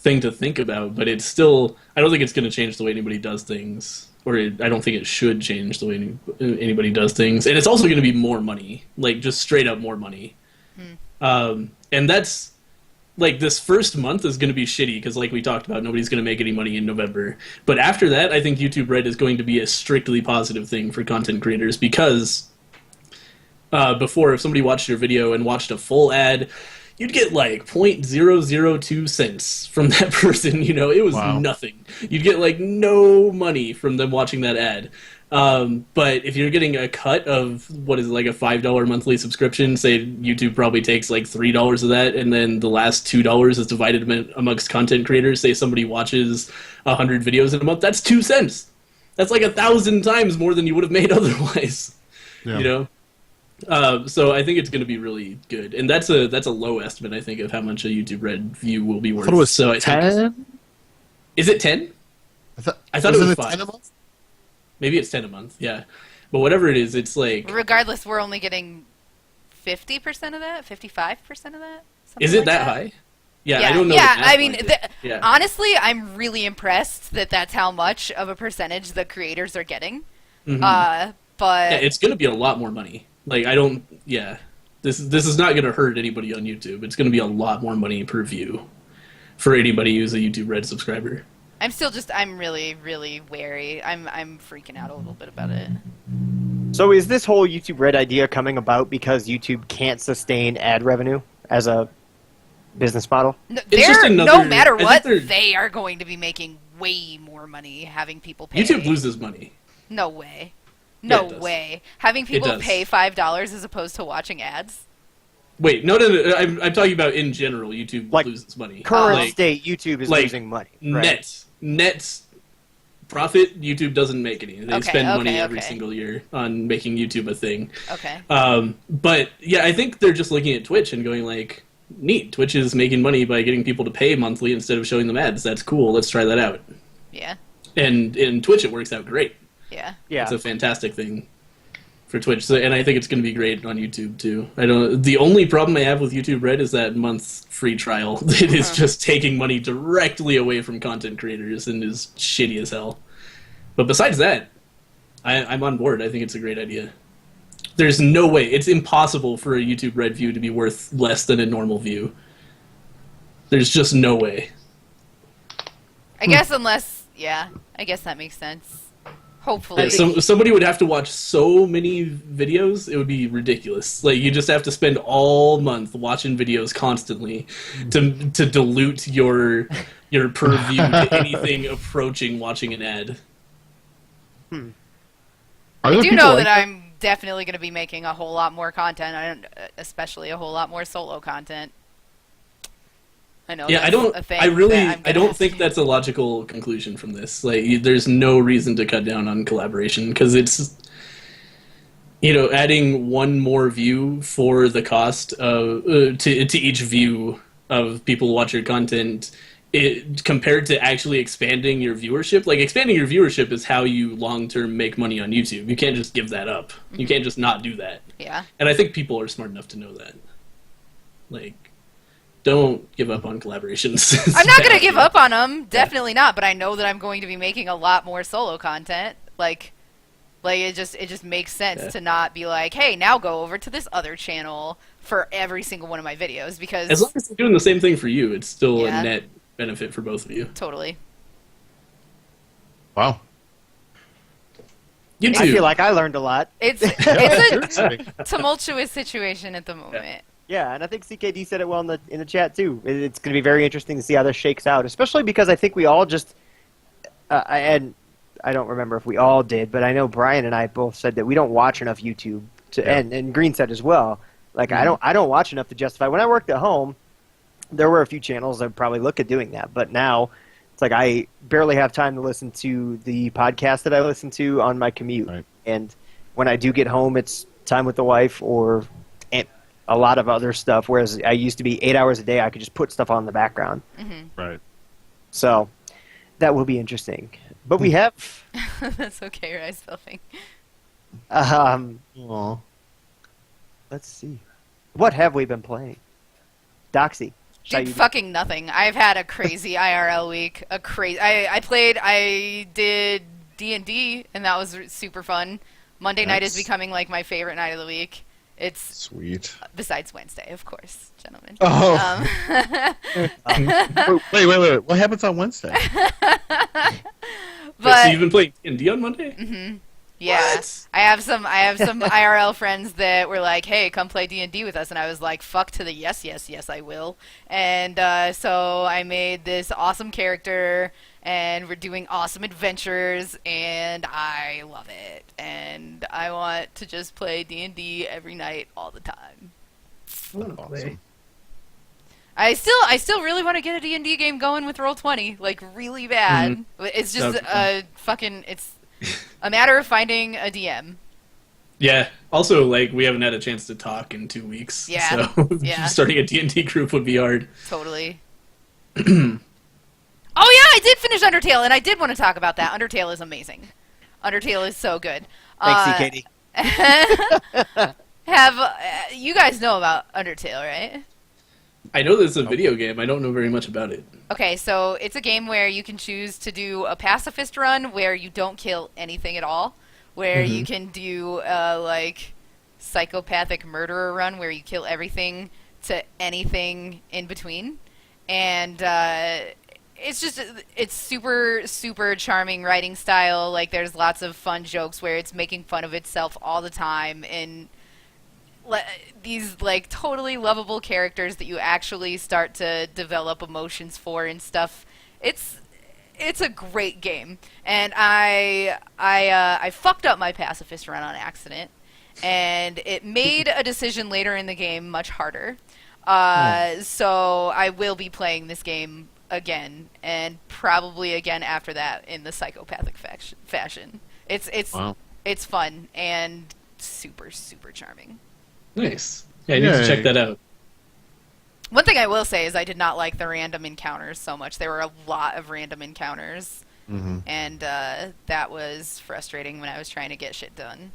thing to think about, but it's still, I don't think it's going to change the way anybody does things, or I don't think it should change the way anybody does things. And it's also going to be more money, like just straight up more money. And that's, like, this first month is going to be shitty because, like we talked about, nobody's going to make any money in November. But after that, I think YouTube Red is going to be a strictly positive thing for content creators because before, if somebody watched your video and watched a full ad, you'd get like 0.002 cents from that person. You know, it was nothing. You'd get like no money from them watching that ad. But if you're getting a cut of what is like a $5 monthly subscription, say YouTube probably takes like $3 of that, and then the last $2 is divided amongst content creators. Say somebody watches 100 videos in a month, that's 2 cents. That's like 1,000 times more than you would have made otherwise. Yeah. You know. So I think it's going to be really good, and that's a low estimate, I think, of how much a YouTube Red view will be worth. I thought it was so 10. Is it 10? I thought it was 5. 10 a month? Maybe it's 10 a month, yeah. But whatever it is, it's like... Regardless, we're only getting 50% of that? 55% of that? Is it like that high? Yeah, I don't know. Yeah, I mean, honestly, I'm really impressed that that's how much of a percentage the creators are getting. Mm-hmm. But... Yeah, it's going to be a lot more money. Like, I don't... Yeah. This is not going to hurt anybody on YouTube. It's going to be a lot more money per view for anybody who's a YouTube Red subscriber. I'm really, really wary. I'm freaking out a little bit about it. So is this whole YouTube Red idea coming about because YouTube can't sustain ad revenue as a business model? No matter what, they are going to be making way more money having people pay. YouTube loses money. No way. No way. Having people pay $5 as opposed to watching ads? Wait, no. I'm talking about in general. YouTube loses money. Current state, YouTube is losing money. Right? Net profit, YouTube doesn't make any. They spend money every single year on making YouTube a thing. Okay. But yeah, I think they're just looking at Twitch and going like, neat, Twitch is making money by getting people to pay monthly instead of showing them ads. That's cool. Let's try that out. Yeah. And in Twitch, it works out great. Yeah. It's a fantastic thing for Twitch, and I think it's going to be great on YouTube too. The only problem I have with YouTube Red is that month free trial. It is just taking money directly away from content creators and is shitty as hell. But besides that, I'm on board. I think it's a great idea. There's no way. It's impossible for a YouTube Red view to be worth less than a normal view. There's just no way. I guess I guess that makes sense. Hopefully. Yeah, somebody would have to watch so many videos, it would be ridiculous. Like, you just have to spend all month watching videos constantly to dilute your per view to anything approaching watching an ad. I do know that I'm definitely going to be making a whole lot more content, especially a whole lot more solo content. I know. Yeah, I don't think that's a logical conclusion from this. Like, there's no reason to cut down on collaboration because it's, adding one more view for the cost of to each view of people who watch your content. Compared to actually expanding your viewership, like expanding your viewership is how you long term make money on YouTube. You can't just give that up. You can't just not do that. Yeah. And I think people are smart enough to know that. Like, don't give up on collaborations. I'm not going to give up on them. Definitely not. But I know that I'm going to be making a lot more solo content. Like it just makes sense to not be like, hey, now go over to this other channel for every single one of my videos, because as long as they're doing the same thing for you, it's still a net benefit for both of you. Totally. Wow. I feel like I learned a lot. It's a tumultuous situation at the moment. Yeah, and I think CKD said it well in the chat too. It's going to be very interesting to see how this shakes out, especially because I think we all just and I don't remember if we all did, but I know Brian and I both said that we don't watch enough YouTube and Green said as well. Like I don't watch enough to justify. When I worked at home, there were a few channels I'd probably look at doing that, but now it's like I barely have time to listen to the podcast that I listen to on my commute. Right. And when I do get home, it's time with the wife or a lot of other stuff, whereas I used to be 8 hours a day, I could just put stuff on in the background. Mm-hmm. Right. So that will be interesting. But we have... That's okay, your eyes filming. Let's see. What have we been playing? Doxy. Dude, fucking nothing. I've had a crazy IRL week. I did D&D, and that was super fun. Monday night is becoming like my favorite night of the week. It's sweet. Besides Wednesday, of course, gentlemen. Oh. Wait. What happens on Wednesday? But so you've been playing D&D on Monday? Mm-hmm. Yeah. What? I have some IRL friends that were like, "Hey, come play D&D with us," and I was like, "Fuck to the yes, I will." And so I made this awesome character, and we're doing awesome adventures, and I love it. And I want to just play D&D every night, all the time. Awesome. I still really want to get a D&D game going with Roll20, like really bad. Mm-hmm. It's just it's a matter of finding a DM. Yeah. Also, like, we haven't had a chance to talk in 2 weeks. Yeah. So yeah. starting a D&D group would be hard. Totally. Oh yeah, I did finish Undertale, and I did want to talk about that. Undertale is amazing. Undertale is so good. Thanks, Katie. You guys know about Undertale, right? I know there's a video game. I don't know very much about it. Okay, so it's a game where you can choose to do a pacifist run where you don't kill anything at all, where you can do like psychopathic murderer run where you kill everything to anything in between, and it's super charming writing style. Like there's lots of fun jokes where it's making fun of itself all the time, and these like totally lovable characters that you actually start to develop emotions for and stuff. It's a great game, and I fucked up my pacifist run on accident, and it made a decision later in the game much harder. So I will be playing this game again, and probably again after that in the psychopathic fashion. It's fun and super charming. Nice. Yeah, I need to check that out. One thing I will say is I did not like the random encounters so much. There were a lot of random encounters, and that was frustrating when I was trying to get shit done.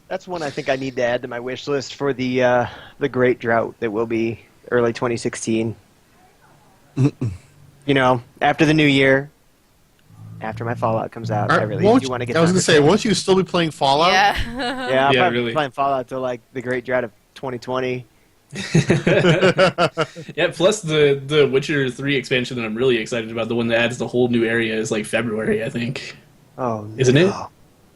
That's one I think I need to add to my wish list for the Great Drought that will be early 2016. You know, after the new year, after my Fallout comes out, I really do want to get. I was going to say, won't you still be playing Fallout? Yeah, yeah, I'll probably be playing Fallout till like the Great Drought of 2020. Yeah, plus the Witcher 3 expansion that I'm really excited about, the one that adds the whole new area, is like February, I think. Oh, no. Isn't it?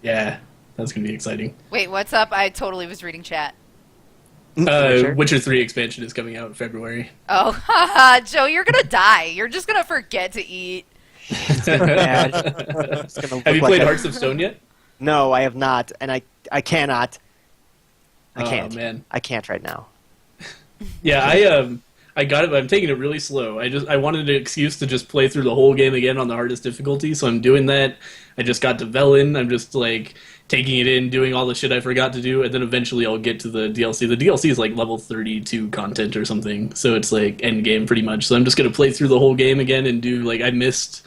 Yeah, that's going to be exciting. Wait, what's up? I totally was reading chat. Witcher 3 expansion is coming out in February. Oh, haha, Joe, you're going to die. You're just going to forget to eat. Have you played Hearts of Stone yet? No, I have not, and I cannot. I can't. Oh, man. I can't right now. Yeah, I got it, but I'm taking it really slow. I wanted an excuse to just play through the whole game again on the hardest difficulty, so I'm doing that. I just got to Velen. I'm just like taking it in, doing all the shit I forgot to do, and then eventually I'll get to the DLC. The DLC is like level 32 content or something, so it's like end game pretty much. So I'm just gonna play through the whole game again and do like I missed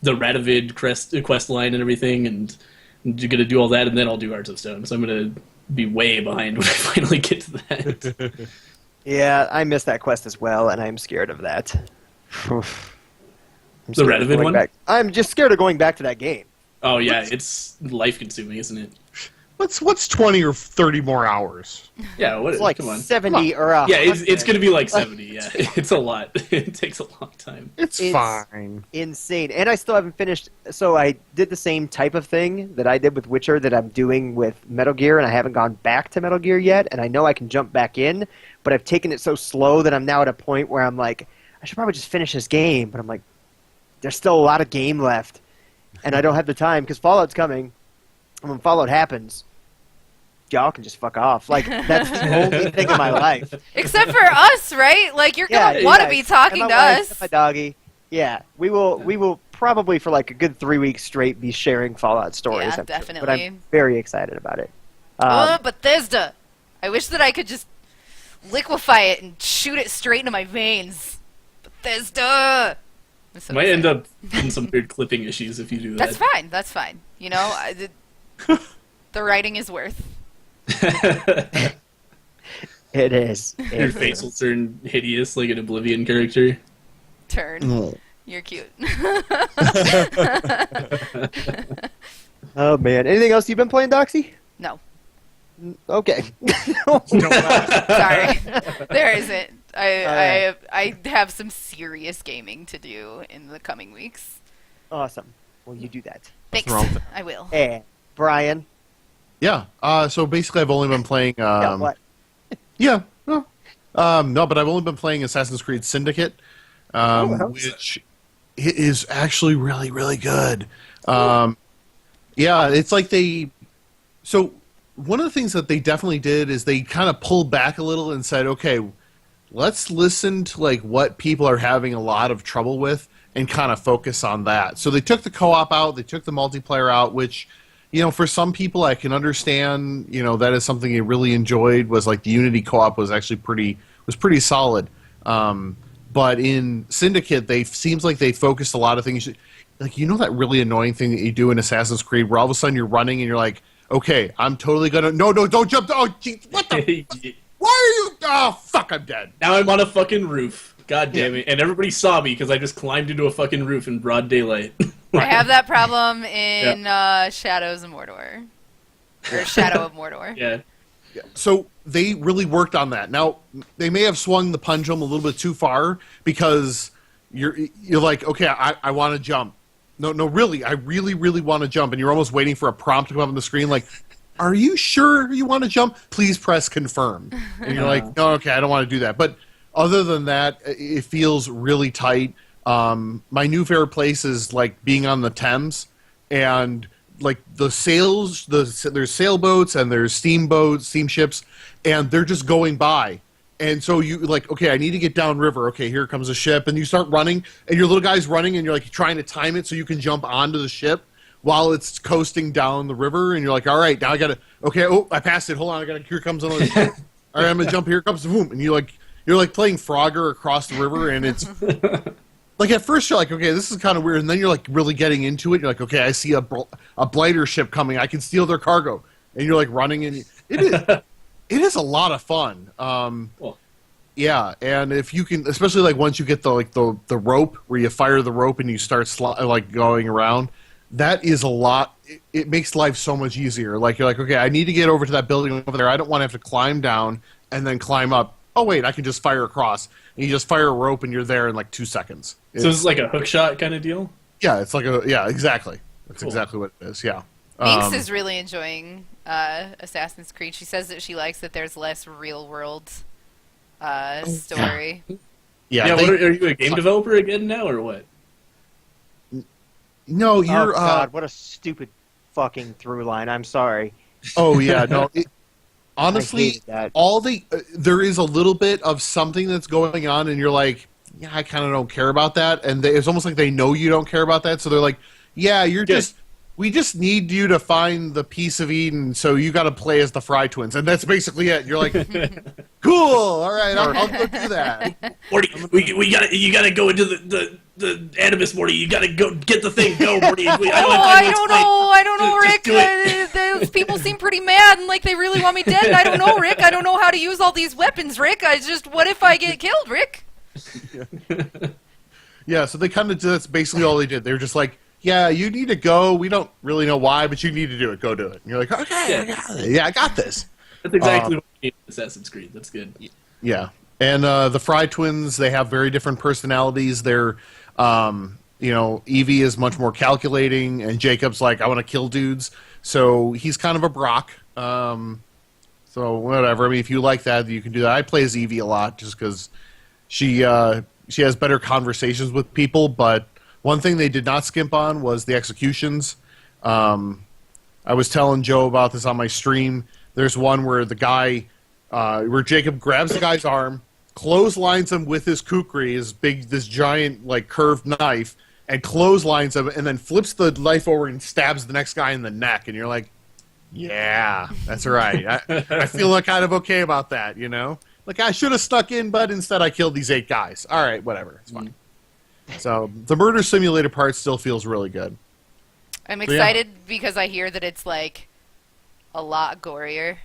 the Radovid quest line and everything, and I'm gonna do all that, and then I'll do Hearts of Stone. So I'm gonna be way behind when I finally get to that. Yeah, I missed that quest as well, and I'm scared of that. The Radovid one? I'm just scared of going back to that game. Oh yeah, it's life-consuming, isn't it? What's 20 or 30 more hours? Yeah, what? It's like come on. 70 or 100. Yeah, it's going to be like 70. Yeah, it's a lot. It takes a long time. It's fine. Insane, and I still haven't finished. So I did the same type of thing that I did with Witcher that I'm doing with Metal Gear, and I haven't gone back to Metal Gear yet. And I know I can jump back in, but I've taken it so slow that I'm now at a point where I'm like, I should probably just finish this game. But I'm like, there's still a lot of game left, and I don't have the time because Fallout's coming. And when Fallout happens, y'all can just fuck off. Like, that's the only thing in my life. Except for us, right? Like, you're going to want to be talking to us. And my doggy. Yeah, we will probably for like a good 3 weeks straight be sharing Fallout stories. Yeah, definitely. But I'm very excited about it. Bethesda. I wish that I could just liquefy it and shoot it straight into my veins. Bethesda! So might end up in some weird clipping issues if you do that. That's fine. You know, the writing is worth. It is. Your face will turn hideous like an Oblivion character. Turn. You're cute. Oh man. Anything else you've been playing, Doxy? No. Okay. Sorry. There isn't. I have some serious gaming to do in the coming weeks. Awesome. Well, you do that. Thanks. wrong with it? I will. And Brian. Yeah. So basically, I've only been playing. What? Yeah. No. No, but I've only been playing Assassin's Creed Syndicate, which is actually really, really good. Yeah, it's like they. So one of the things that they definitely did is they kind of pulled back a little and said, okay, let's listen to like what people are having a lot of trouble with and kind of focus on that. So they took the co-op out, they took the multiplayer out, which, for some people I can understand, that is something they really enjoyed, was like the Unity co-op was actually pretty solid. But in Syndicate, seems like they focused a lot of things. Like, that really annoying thing that you do in Assassin's Creed where all of a sudden you're running and you're like, okay, I'm totally gonna... No, don't jump! Oh, geez, what the... Why are you... Oh, fuck, I'm dead. Now I'm on a fucking roof. God damn it. And everybody saw me because I just climbed into a fucking roof in broad daylight. I have that problem in Shadows of Mordor. Or Shadow of Mordor. Yeah. So they really worked on that. Now, they may have swung the pendulum a little bit too far because you're like, okay, I want to jump. No, really, I really, really want to jump. And you're almost waiting for a prompt to come up on the screen like, are you sure you want to jump? Please press confirm. And you're like, no, okay, I don't want to do that. But other than that, it feels really tight. My new favorite place is like being on the Thames and like the sails, there's sailboats and there's steamboats, steamships, and they're just going by. And so you like, okay, I need to get downriver. Okay, here comes a ship, and you start running, and your little guy's running, and you're like trying to time it so you can jump onto the ship while it's coasting down the river, and you're like, all right, now I gotta, okay, oh, I passed it. Hold on, here comes another ship. All right, I'm gonna jump. Here comes the boom, and you're like playing Frogger across the river, and it's like at first you're like, okay, this is kind of weird, and then you're like really getting into it. You're like, okay, I see a blighter ship coming. I can steal their cargo, and you're like running, and it is a lot of fun. Cool. Yeah, and if you can, especially like once you get the rope where you fire the rope and you start going around, that is a lot. It makes life so much easier. Like you're like, okay, I need to get over to that building over there. I don't want to have to climb down and then climb up. Oh wait, I can just fire across. And you just fire a rope and you're there in like 2 seconds. So this is like a hook shot kind of deal? Yeah, it's like exactly. That's cool. Exactly what it is. Yeah. Minx is really enjoying Assassin's Creed. She says that she likes that there's less real world story. Yeah. Are you a game developer again now, or what? No, you're. Oh God, what a stupid fucking through line. I'm sorry. Oh yeah, no. Honestly, that. There is a little bit of something that's going on, and you're like, yeah, I kind of don't care about that, and it's almost like they know you don't care about that, so they're like, yeah, you're just. We just need you to find the piece of Eden, so you got to play as the Fry twins, and that's basically it. You're like, cool, all right, I'll go do that. Morty, you gotta go into the Animus, Morty. You gotta go get the thing. Go, Morty. I don't know, Rick. Those people seem pretty mad and like they really want me dead. And I don't know, Rick. I don't know how to use all these weapons, Rick. What if I get killed, Rick? Yeah, so they kind of that's basically all they did. They were just like, yeah, you need to go. We don't really know why, but you need to do it. Go do it. And you're like, okay, I got it. Yeah, I got this. That's exactly what we need in Assassin's Creed. That's good. Yeah. And the Fry twins, they have very different personalities. They're, Evie is much more calculating, and Jacob's like, I want to kill dudes. So he's kind of a Brock. So whatever. I mean, if you like that, you can do that. I play as Evie a lot just because she has better conversations with people, but one thing they did not skimp on was the executions. I was telling Joe about this on my stream. There's one where the guy, where Jacob grabs the guy's arm, clotheslines him with his kukri, this giant like curved knife, and clotheslines him, and then flips the knife over and stabs the next guy in the neck. And you're like, yeah, that's right. I feel kind of okay about that, Like I should have stuck in, but instead I killed these 8 guys. All right, whatever, it's fine. So the murder simulator part still feels really good. I'm excited because I hear that it's like a lot gorier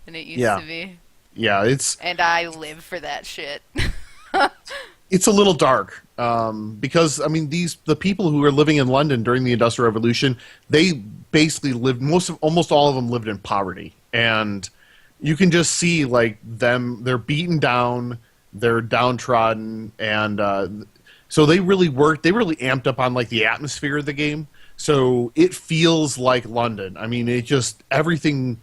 than it used to be. yeah, And I live for that shit. it's a little dark because I mean the people who are living in London during the Industrial Revolution, they basically lived almost all of them lived in poverty, and you can just see like they're beaten down, they're downtrodden, and so they really amped up on like the atmosphere of the game, so it feels like London. I mean, everything.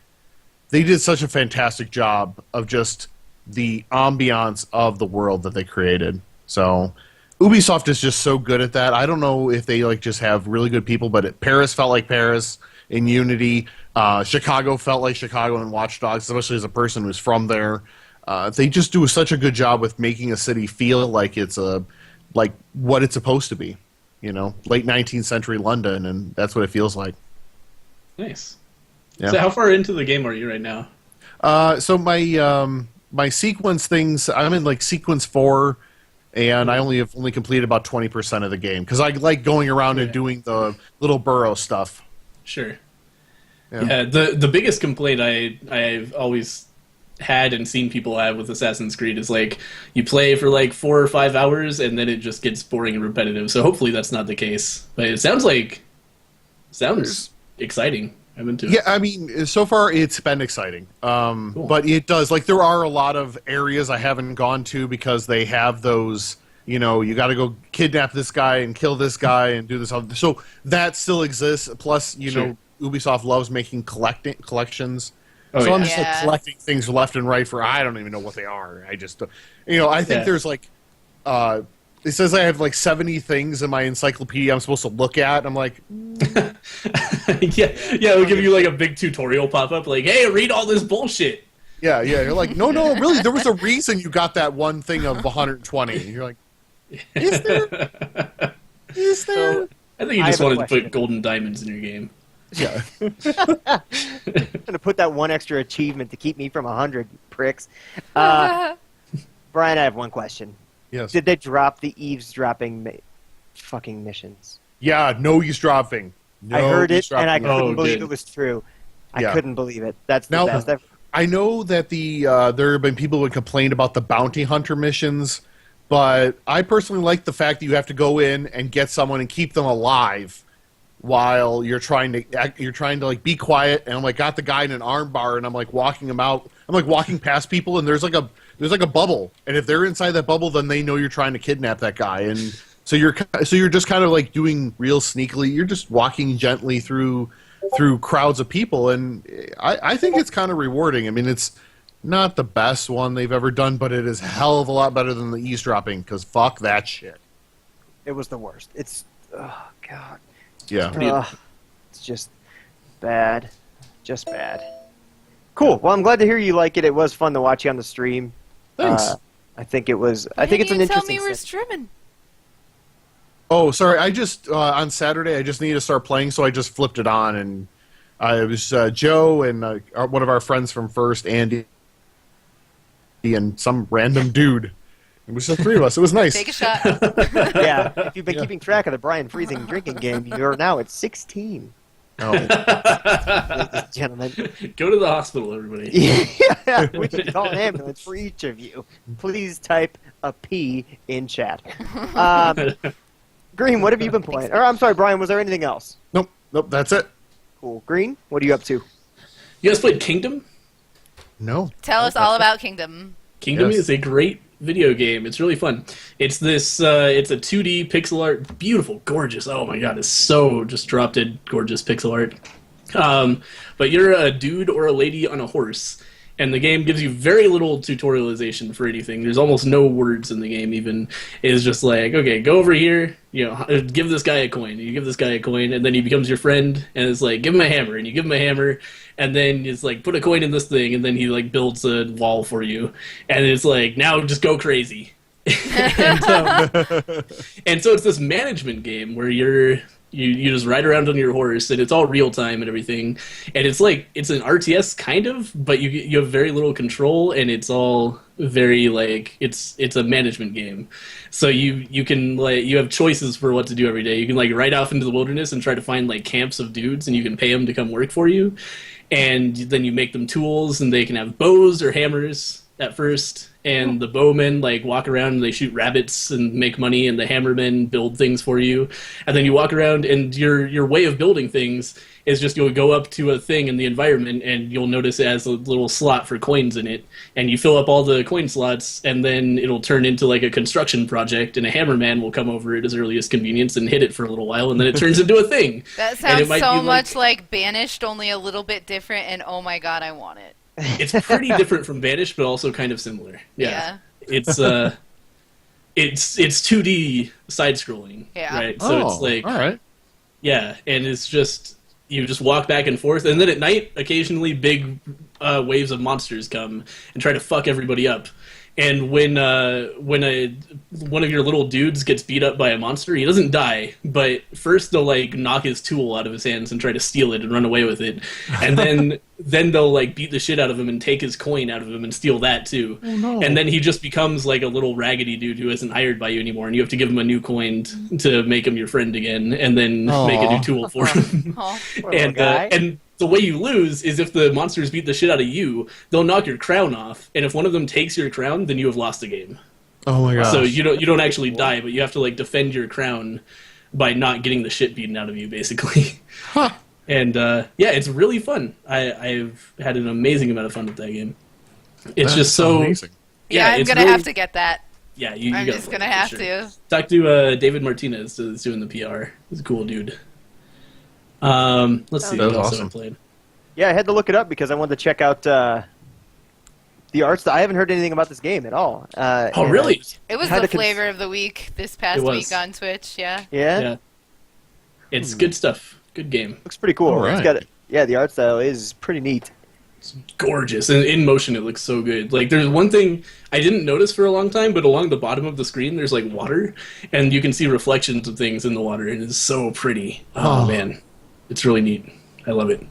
They did such a fantastic job of just the ambiance of the world that they created. So Ubisoft is just so good at that. I don't know if they like just have really good people, but Paris felt like Paris in Unity. Chicago felt like Chicago in Watch Dogs, especially as a person who's from there. They just do such a good job with making a city feel like it's like what it's supposed to be. You know, late 19th century London, and that's what it feels like. Nice. Yeah. So how far into the game are you right now? So my sequence things, I'm in like sequence 4, and I have only completed about 20% of the game because I like going around and doing the little burrow stuff. Sure. Yeah. The biggest complaint I've always had and seen people have with Assassin's Creed is like you play for like 4 or 5 hours and then it just gets boring and repetitive. So hopefully that's not the case. But it sounds exciting. I'm into it. Yeah, I mean, so far it's been exciting. Cool. But it does, like, there are a lot of areas I haven't gone to because they have those, you know, you got to go kidnap this guy and kill this guy and do this other. So that still exists. Plus, you know, Ubisoft loves making collections. Oh, so I'm yeah. just like collecting things left and right for I don't even know what they are. I just, you know, I think there's like, it says I have like 70 things in my encyclopedia I'm supposed to look at. I'm like, yeah, it'll give you like a big tutorial pop up, like, hey, read all this bullshit. yeah. You're like, no, really, there was a reason you got that one thing of 120. And you're like, is there? Is there? So, I think you just wanted to put golden diamonds in your game. Yeah. I'm gonna put that one extra achievement to keep me from 100 pricks. Brian, I have one question. Yes. Did they drop the eavesdropping fucking missions? Yeah, no eavesdropping. No I heard it, and I eavesdropping. couldn't believe it was true. I Yeah. couldn't believe it. That's the Now, best ever. I know that there have been people who have complained about the bounty hunter missions, but I personally like the fact that you have to go in and get someone and keep them alive while you're trying to like be quiet. And I'm like got the guy in an arm bar, and I'm like walking him out. I'm like walking past people, and there's like a bubble, and if they're inside that bubble, then they know you're trying to kidnap that guy, and so you're just kind of like doing real sneakily. You're just walking gently through crowds of people, and I think it's kind of rewarding. I mean, it's not the best one they've ever done, but it is a hell of a lot better than the eavesdropping, because fuck that shit. It was the worst. It's oh god. Yeah. It's just bad. Just bad. Cool. Well, I'm glad to hear you like it. It was fun to watch you on the stream. Thanks. I think it was. I think it's an interesting. Tell me we're streaming. Oh, sorry. I just on Saturday I just needed to start playing, so I just flipped it on, and it was Joe and one of our friends from First, Andy, and some random dude. It was just 3 of us. It was nice. Take a shot. Yeah. If you've been keeping track of the Brian Freezing drinking game, you're now at 16. Oh. Ladies and gentlemen. Go to the hospital, everybody. Yeah, we should call an ambulance for each of you. Please type a P in chat. Green, what have you been playing? Or I'm sorry, Brian, was there anything else? Nope. That's it. Cool. Green, what are you up to? You guys played Kingdom? No. Tell us all about Kingdom. Kingdom Yes. is a great video game. It's really fun. It's this. It's a 2D pixel art, beautiful, gorgeous. Oh my god, it's so just drop dead gorgeous pixel art. But you're a dude or a lady on a horse, and the game gives you very little tutorialization for anything. There's almost no words in the game. Even it's just like, okay, go over here. You know, give this guy a coin. You give this guy a coin, and then he becomes your friend. And it's like, give him a hammer, and you give him a hammer, and then it's like, put a coin in this thing, and then he like builds a wall for you, and it's like, now just go crazy. and so it's this management game where you just ride around on your horse, and it's all real time and everything, and it's like it's an RTS kind of, but you have very little control, and it's all very like it's a management game. So you can like you have choices for what to do every day. You can like ride off into the wilderness and try to find like camps of dudes, and you can pay them to come work for you. and then you make them tools, and they can have bows or hammers at first. And the bowmen like walk around and they shoot rabbits and make money, and the hammermen build things for you. And then you walk around, and your way of building things is just you'll go up to a thing in the environment, and you'll notice it has a little slot for coins in it, and you fill up all the coin slots, and then it'll turn into like a construction project, and a hammerman will come over at his earliest convenience and hit it for a little while, and then it turns into a thing. That sounds so much like Banished, only a little bit different, and oh my god, I want it. It's pretty different from Banished, but also kind of similar. Yeah. It's 2D side scrolling. Yeah. Right. So it's like, all right. Yeah, and it's just you just walk back and forth, and then at night, occasionally big waves of monsters come and try to fuck everybody up. And when one of your little dudes gets beat up by a monster, he doesn't die, but first they'll like knock his tool out of his hands and try to steal it and run away with it, and then they'll like beat the shit out of him and take his coin out of him and steal that too. Oh, no. And then he just becomes like a little raggedy dude who isn't hired by you anymore, and you have to give him a new coin to make him your friend again, and then make a new tool for him. And the way you lose is if the monsters beat the shit out of you, they'll knock your crown off, and if one of them takes your crown, then you have lost the game. Oh my gosh. So you don't actually die, but you have to like defend your crown by not getting the shit beaten out of you, basically. Huh. And yeah, it's really fun. I've had an amazing amount of fun with that game. It's just so amazing. Yeah, I'm gonna have to get that. Yeah, you I'm just gonna have to. Talk to David Martinez, who's doing the PR. He's a cool dude. Let's see what else I played. Yeah, I had to look it up because I wanted to check out the arts. I haven't heard anything about this game at all. Oh, really? It was the flavor of the week this past week on Twitch. Yeah. Yeah. It's good stuff. Good game. Looks pretty cool. Right. It's got the art style is pretty neat. It's gorgeous, and in motion it looks so good. Like there's one thing I didn't notice for a long time, but along the bottom of the screen there's like water, and you can see reflections of things in the water, and it's so pretty. Oh man, it's really neat. I love it.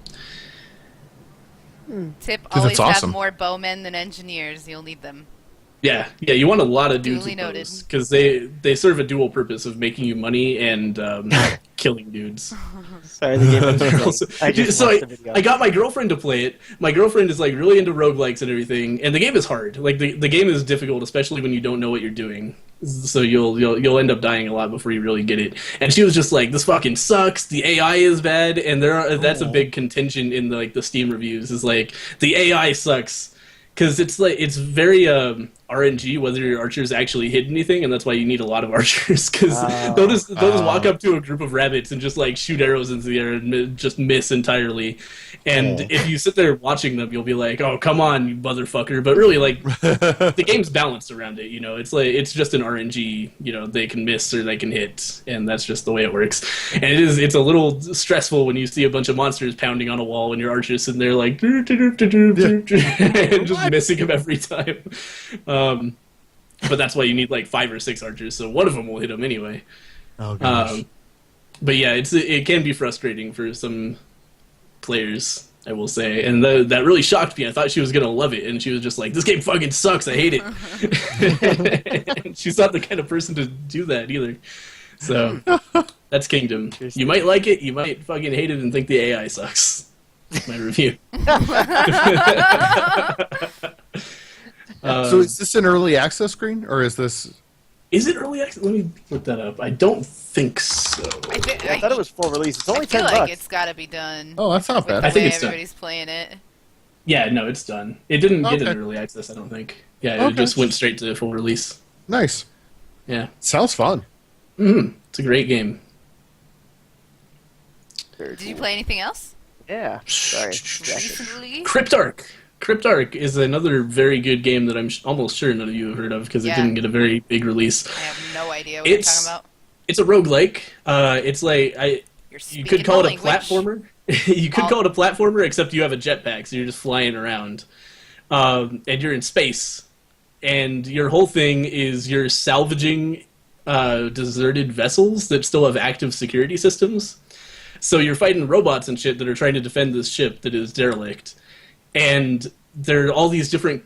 Tip: always have more bowmen than engineers. You'll need them. Yeah, you want a lot of dudes Duly noted. because they serve a dual purpose of making you money and killing dudes. Sorry, the game I got my girlfriend to play it. My girlfriend is like really into roguelikes and everything, and the game is hard. Like the game is difficult, especially when you don't know what you're doing. So you'll end up dying a lot before you really get it. And she was just like, "This fucking sucks. The AI is bad," and that's a big contention in the Steam reviews. Is like the AI sucks. Because it's very RNG whether your archers actually hit anything, and that's why you need a lot of archers. Because they'll just walk up to a group of rabbits and just like shoot arrows into the air and just miss entirely. And if you sit there watching them, you'll be like, "Oh, come on, you motherfucker!" But really, like the game's balanced around it. You know, it's just an RNG. You know, they can miss or they can hit, and that's just the way it works. And it's a little stressful when you see a bunch of monsters pounding on a wall and your archers sitting there like and just missing them every time. But that's why you need like 5 or 6 archers, so one of them will hit them anyway. Oh gosh. But yeah, it can be frustrating for some players, I will say, and that really shocked me. I thought she was gonna love it, and she was just like, "This game fucking sucks. I hate it." And she's not the kind of person to do that either. So that's Kingdom. You might like it, you might fucking hate it, and think the AI sucks. That's my review. So is this an early access screen, or is this... Is it early access? Let me look that up. I don't think so. I thought it was full release. It's only $10. I feel like it's got to be done. Oh, that's not bad. I think it's everybody's playing it. Yeah, no, it's done. It didn't get an early access, I don't think. Yeah, it just went straight to full release. Nice. Yeah. Sounds fun. It's a great game. Did you play anything else? Yeah. Sorry. Recently? CRYPTARK is another very good game that I'm almost sure none of you have heard of because it didn't get a very big release. I have no idea what you're talking about. It's a roguelike. It's like you could call it a platformer. You could call it a platformer, except you have a jetpack, so you're just flying around, and you're in space. And your whole thing is you're salvaging deserted vessels that still have active security systems. So you're fighting robots and shit that are trying to defend this ship that is derelict. And there are all these different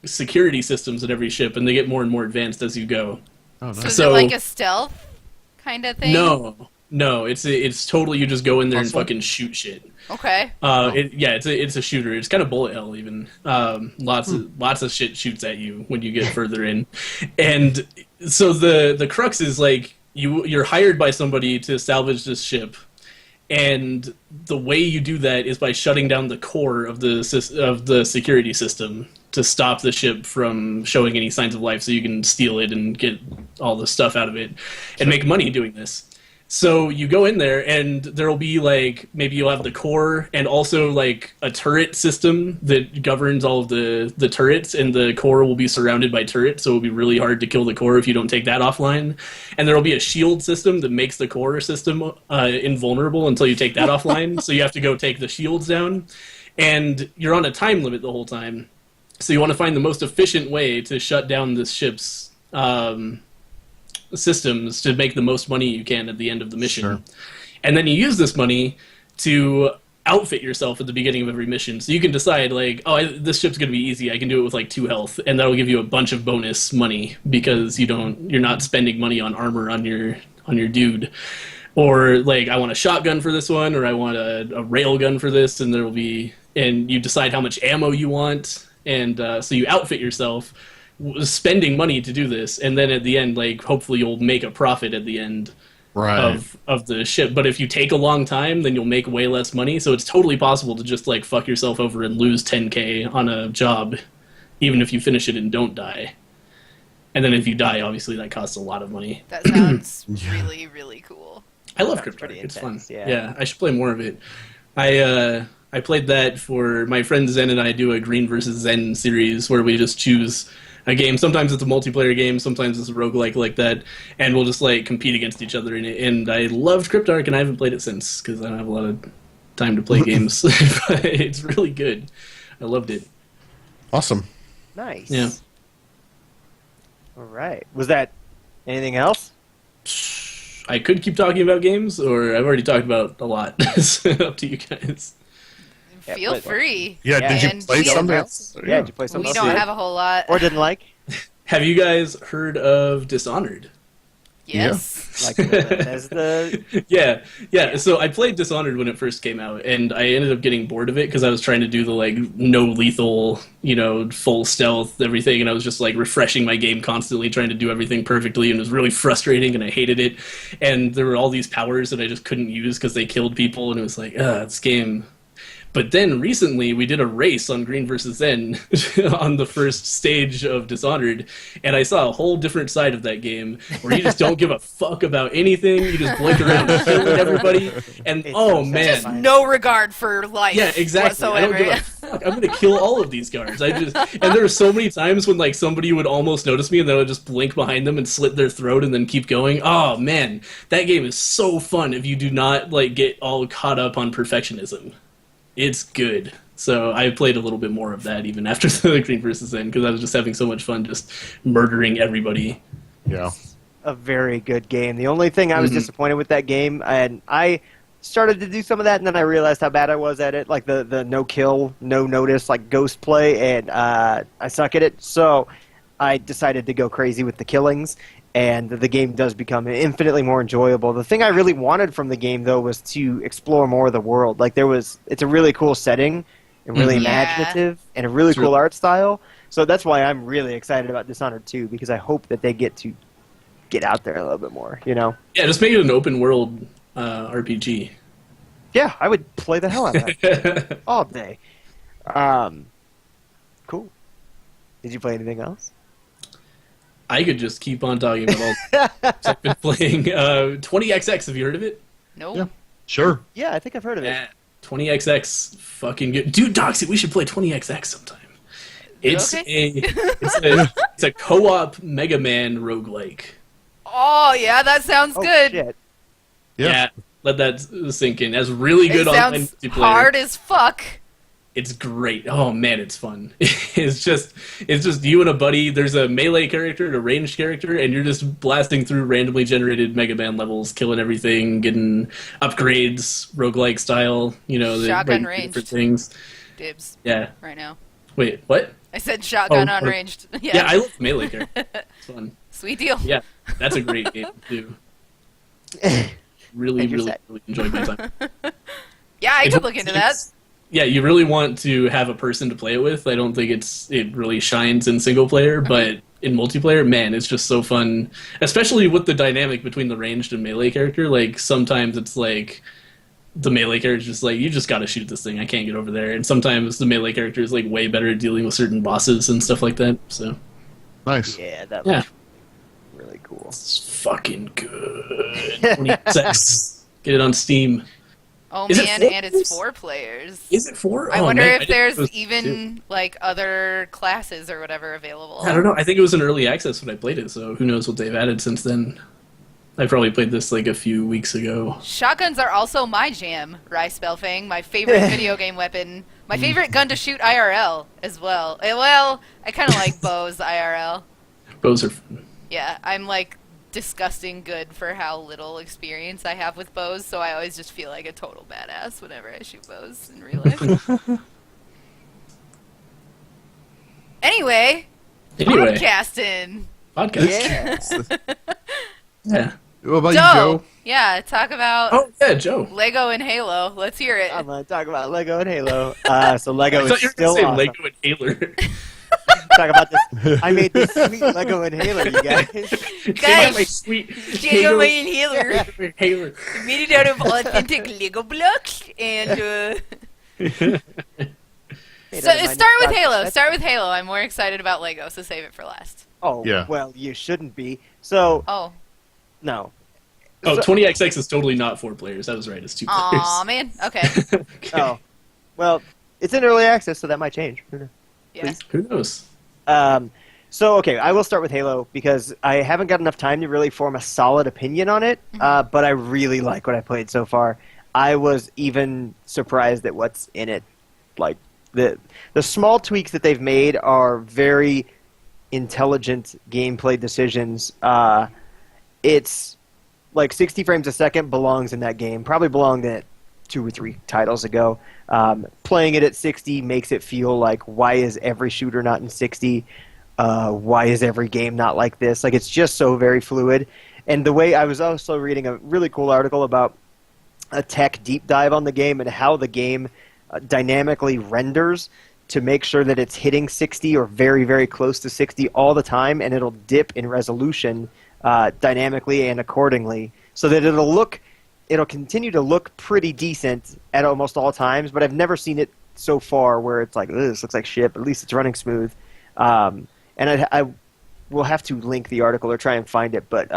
security systems in every ship, and they get more and more advanced as you go. Oh, nice. So is it like a stealth kind of thing? No. No, it's totally you just go in there and Awesome. fucking shoot shit. Okay. It's a shooter. It's kind of bullet hell even. Lots of shit shoots at you when you get further in, and so the crux is like you're hired by somebody to salvage this ship, and the way you do that is by shutting down the core of the security system to stop the ship from showing any signs of life, so you can steal it and get all the stuff out of it and make money doing this. So you go in there, and there'll be like maybe you'll have the core and also like a turret system that governs all of the turrets, and the core will be surrounded by turrets, so it'll be really hard to kill the core if you don't take that offline. And there'll be a shield system that makes the core system invulnerable until you take that offline. So you have to go take the shields down, and you're on a time limit the whole time. So you want to find the most efficient way to shut down this ship's systems to make the most money you can at the end of the mission. Sure. And then you use this money to outfit yourself at the beginning of every mission. So you can decide, like, this ship's going to be easy. I can do it with, like, 2 health. And that'll give you a bunch of bonus money because you're not spending money on armor on your dude. Or, like, I want a shotgun for this one, or I want a rail gun for this, and and you decide how much ammo you want. And so you outfit yourself, spending money to do this, and then at the end, like, hopefully you'll make a profit at the end of the ship. But if you take a long time, then you'll make way less money. So it's totally possible to just like fuck yourself over and lose 10K on a job, even if you finish it and don't die. And then if you die, obviously that costs a lot of money. That sounds really, really cool. I love Sounds CRYPTARK. pretty It's intense, fun. yeah. I should play more of it. I played that for my friend Zen, and I do a Green versus Zen series where we just choose a game. Sometimes it's a multiplayer game, sometimes it's a roguelike like that, and we'll just like compete against each other in it. And I loved CRYPTARK, and I haven't played it since because I don't have a lot of time to play games. But it's really good. I loved it. Awesome. Nice. Yeah. All right. Was that anything else? I could keep talking about games, or I've already talked about a lot. It's up to you guys. Yeah, Feel play- free. Yeah, Yeah, did you and play cheat. something Yeah. else? Yeah, did you play something We else? don't you have a whole lot. or didn't like? Have you guys heard of Dishonored? Yes. Like Bethesda. Yeah. So I played Dishonored when it first came out, and I ended up getting bored of it because I was trying to do the like no lethal, full stealth everything, and I was just like refreshing my game constantly, trying to do everything perfectly, and it was really frustrating, and I hated it. And there were all these powers that I just couldn't use because they killed people, and it was like, this game. But then recently we did a race on Green versus Zen on the first stage of Dishonored, and I saw a whole different side of that game where you just don't give a fuck about anything. You just blink around killing everybody, and Just no regard for life. yeah, exactly. Whatsoever. I don't give a fuck. I'm gonna kill all of these guards. And there were so many times when like somebody would almost notice me, and then I would just blink behind them and slit their throat, and then keep going. Oh man, that game is so fun if you do not like get all caught up on perfectionism. It's good. So I played a little bit more of that even after the Green vs. Zen because I was just having so much fun just murdering everybody. Yeah. A very good game. The only thing I was disappointed with that game, and I started to do some of that, and then I realized how bad I was at it, like the no kill, no notice, like ghost play, and I suck at it. So I decided to go crazy with the killings, and the game does become infinitely more enjoyable. The thing I really wanted from the game, though, was to explore more of the world. Like it's a really cool setting, and really imaginative, and a really cool art style. So that's why I'm really excited about Dishonored 2, because I hope that they get out there a little bit more, Yeah, just make it an open world RPG. Yeah, I would play the hell out of that all day. Cool. Did you play anything else? I could just keep on talking about all I've been playing. 20XX, have you heard of it? Nope. Yeah. Sure. Yeah, I think I've heard of it. Yeah, 20XX, fucking good. Dude, Doxy, we should play 20XX sometime. It's a co-op Mega Man roguelike. Oh yeah, that sounds Oh, good. shit. Yeah, let that sink in. That's really good It online sounds multiplayer. hard as fuck. It's great. Oh man, it's fun. It's just you and a buddy. There's a melee character and a ranged character, and you're just blasting through randomly generated Mega Man levels, killing everything, getting upgrades, roguelike style. Shotgun different ranged. things. Dibs. Yeah. Right now. Wait, what? I said shotgun Oh, unranged. Yeah, I love melee character. It's fun. Sweet deal. Yeah, that's a great game too. really, And you're really, set. really enjoyed my time. Yeah, I could look into that. Yeah, you really want to have a person to play it with. I don't think it really shines in single player, but in multiplayer, man, it's just so fun. Especially with the dynamic between the ranged and melee character. Like, sometimes it's like the melee character is just like, you just gotta shoot this thing, I can't get over there. And sometimes the melee character is like way better at dealing with certain bosses and stuff like that. So Nice. Yeah, that Yeah. looks really cool. it's fucking good. 26. Get it on Steam. Oh Is it man, 4 and it's players? 4 players. Is it 4? I Oh, wonder man, I if didn't know it there's was even 2. like other classes or whatever available. I don't know. I think it was in early access when I played it, so who knows what they've added since then. I probably played this like a few weeks ago. Shotguns are also my jam, Spellfang, my favorite video game weapon. My favorite gun to shoot IRL as well. Well, I kind of like bows IRL. Bows are fun. Yeah, I'm like disgusting good for how little experience I have with bows, so I always just feel like a total badass whenever I shoot bows in real life. Anyway, podcasting. Podcast. Yeah. Yeah. What about you, Joe. Joe? Yeah, talk about Oh, yeah, Joe. Lego and Halo. Let's hear it. I'm going to talk about Lego and Halo. So Lego I is thought you were still going to say awesome. Lego and Taylor. Talk about this. I made this sweet Lego and Halo, you guys. Check out my sweet Lego and Halo. Taylor. Made it out of authentic Lego blocks and So start with Halo. Start with Halo. I'm more excited about Lego, so save it for last. Oh, Yeah. well, you shouldn't be. So, Oh. no. Oh, So- 20XX is totally not 4 players. I was right. It's 2 players. Aw, man. Okay. Okay. Oh. Well, it's in early access, so that might change. Who knows? Yeah. Who knows? So, okay, I will start with Halo because I haven't got enough time to really form a solid opinion on it, but I really like what I played so far. I was even surprised at what's in it. Like, the small tweaks that they've made are very intelligent gameplay decisions. It's like 60 frames a second belongs in that game. Probably belonged in it 2 or 3 titles ago. Playing it at 60 makes it feel like, why is every shooter not in 60? Why is every game not like this? Like, it's just so very fluid. And the way I was also reading a really cool article about a tech deep dive on the game and how the game dynamically renders to make sure that it's hitting 60 or very, very close to 60 all the time, and it'll dip in resolution dynamically and accordingly, so that it'll continue to look pretty decent at almost all times, but I've never seen it so far where it's like, this looks like shit, but at least it's running smooth. And I will have to link the article or try and find it, but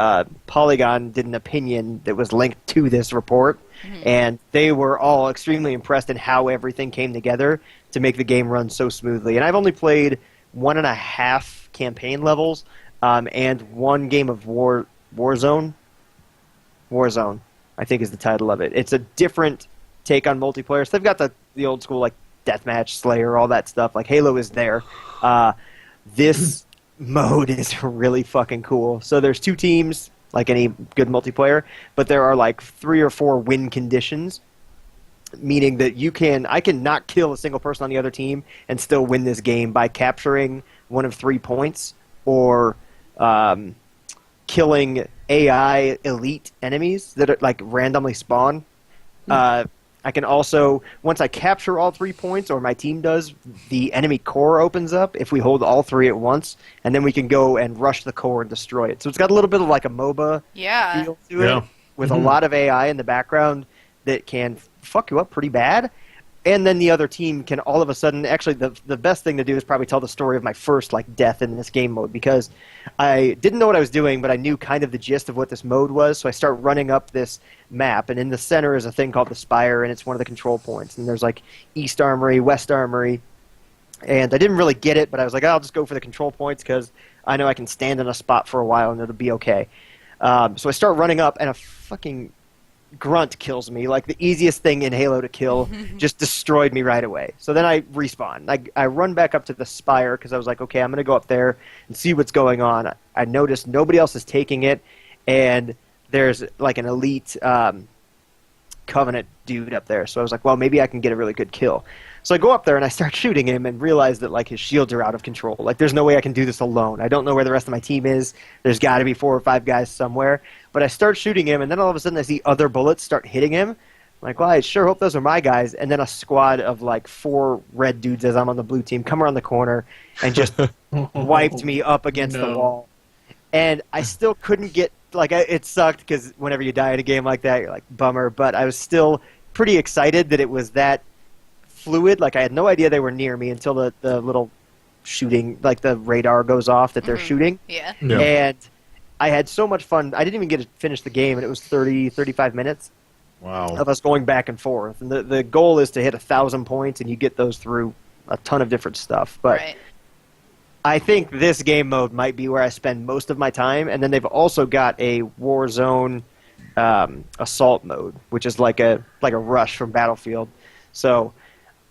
Polygon did an opinion that was linked to this report, and they were all extremely impressed in how everything came together to make the game run so smoothly. And I've only played 1.5 campaign levels, and 1 game of Warzone. Warzone, I think, is the title of it. It's a different take on multiplayer. So they've got the old school, like, Deathmatch, Slayer, all that stuff. Like, Halo is there. This mode is really fucking cool. So there's 2 teams, like any good multiplayer, but there are like 3 or 4 win conditions, meaning that I can not kill a single person on the other team and still win this game by capturing one of 3 points or killing AI elite enemies that are, like, randomly spawn. I can also, once I capture all 3 points, or my team does, the enemy core opens up if we hold all 3 at once, and then we can go and rush the core and destroy it. So it's got a little bit of like a MOBA Yeah. feel to it, with a lot of AI in the background that can fuck you up pretty bad. And then the other team can all of a sudden, actually the best thing to do is probably tell the story of my first like death in this game mode, because I didn't know what I was doing, but I knew kind of the gist of what this mode was. So I start running up this map, and in the center is a thing called the Spire, and it's one of the control points. And there's like East Armory, West Armory, and I didn't really get it, but I was like, I'll just go for the control points because I know I can stand in a spot for a while and it'll be okay. So I start running up, and a fucking grunt kills me, like the easiest thing in Halo to kill, just destroyed me right away. So then I respawn. I run back up to the Spire because I was like, okay, I'm going to go up there and see what's going on. I noticed nobody else is taking it, and there's like an elite Covenant dude up there. So I was like, well, maybe I can get a really good kill. So I go up there and I start shooting him and realize that like his shields are out of control. Like there's no way I can do this alone. I don't know where the rest of my team is. There's got to be 4 or 5 guys somewhere. But I start shooting him, and then all of a sudden I see other bullets start hitting him. I'm like, well, I sure hope those are my guys. And then a squad of like 4 red dudes as I'm on the blue team come around the corner and just wiped me up against the wall. And I still couldn't get, like, it sucked because whenever you die in a game like that, you're like, bummer. But I was still pretty excited that it was that fluid. Like, I had no idea they were near me until the little shooting, like the radar goes off that they're shooting. Yeah. And I had so much fun. I didn't even get to finish the game, and it was 35 minutes of us going back and forth. And the goal is to hit 1,000 points, and you get those through a ton of different stuff. But I think this game mode might be where I spend most of my time. And then they've also got a Warzone assault mode, which is like a rush from Battlefield. So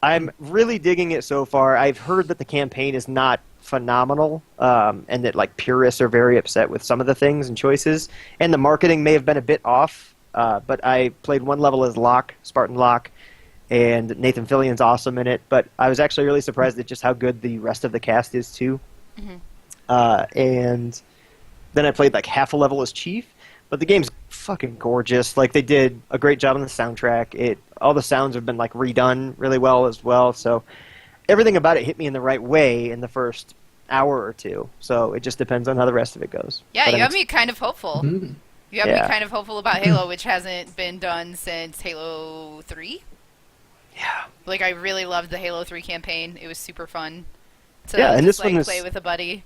I'm really digging it so far. I've heard that the campaign is not phenomenal, and that like purists are very upset with some of the things and choices. And the marketing may have been a bit off. But I played one level as Locke, Spartan Locke, and Nathan Fillion's awesome in it. But I was actually really surprised at just how good the rest of the cast is too. And then I played like half a level as Chief. But the game's fucking gorgeous. Like, they did a great job on the soundtrack. All the sounds have been like redone really well as well. So everything about it hit me in the right way in the first hour or two. So it just depends on how the rest of it goes. Yeah, you have me kind of hopeful. You have me kind of hopeful about Halo, which hasn't been done since Halo 3. Yeah. Like, I really loved the Halo 3 campaign. It was super fun to and just, this one is, play with a buddy.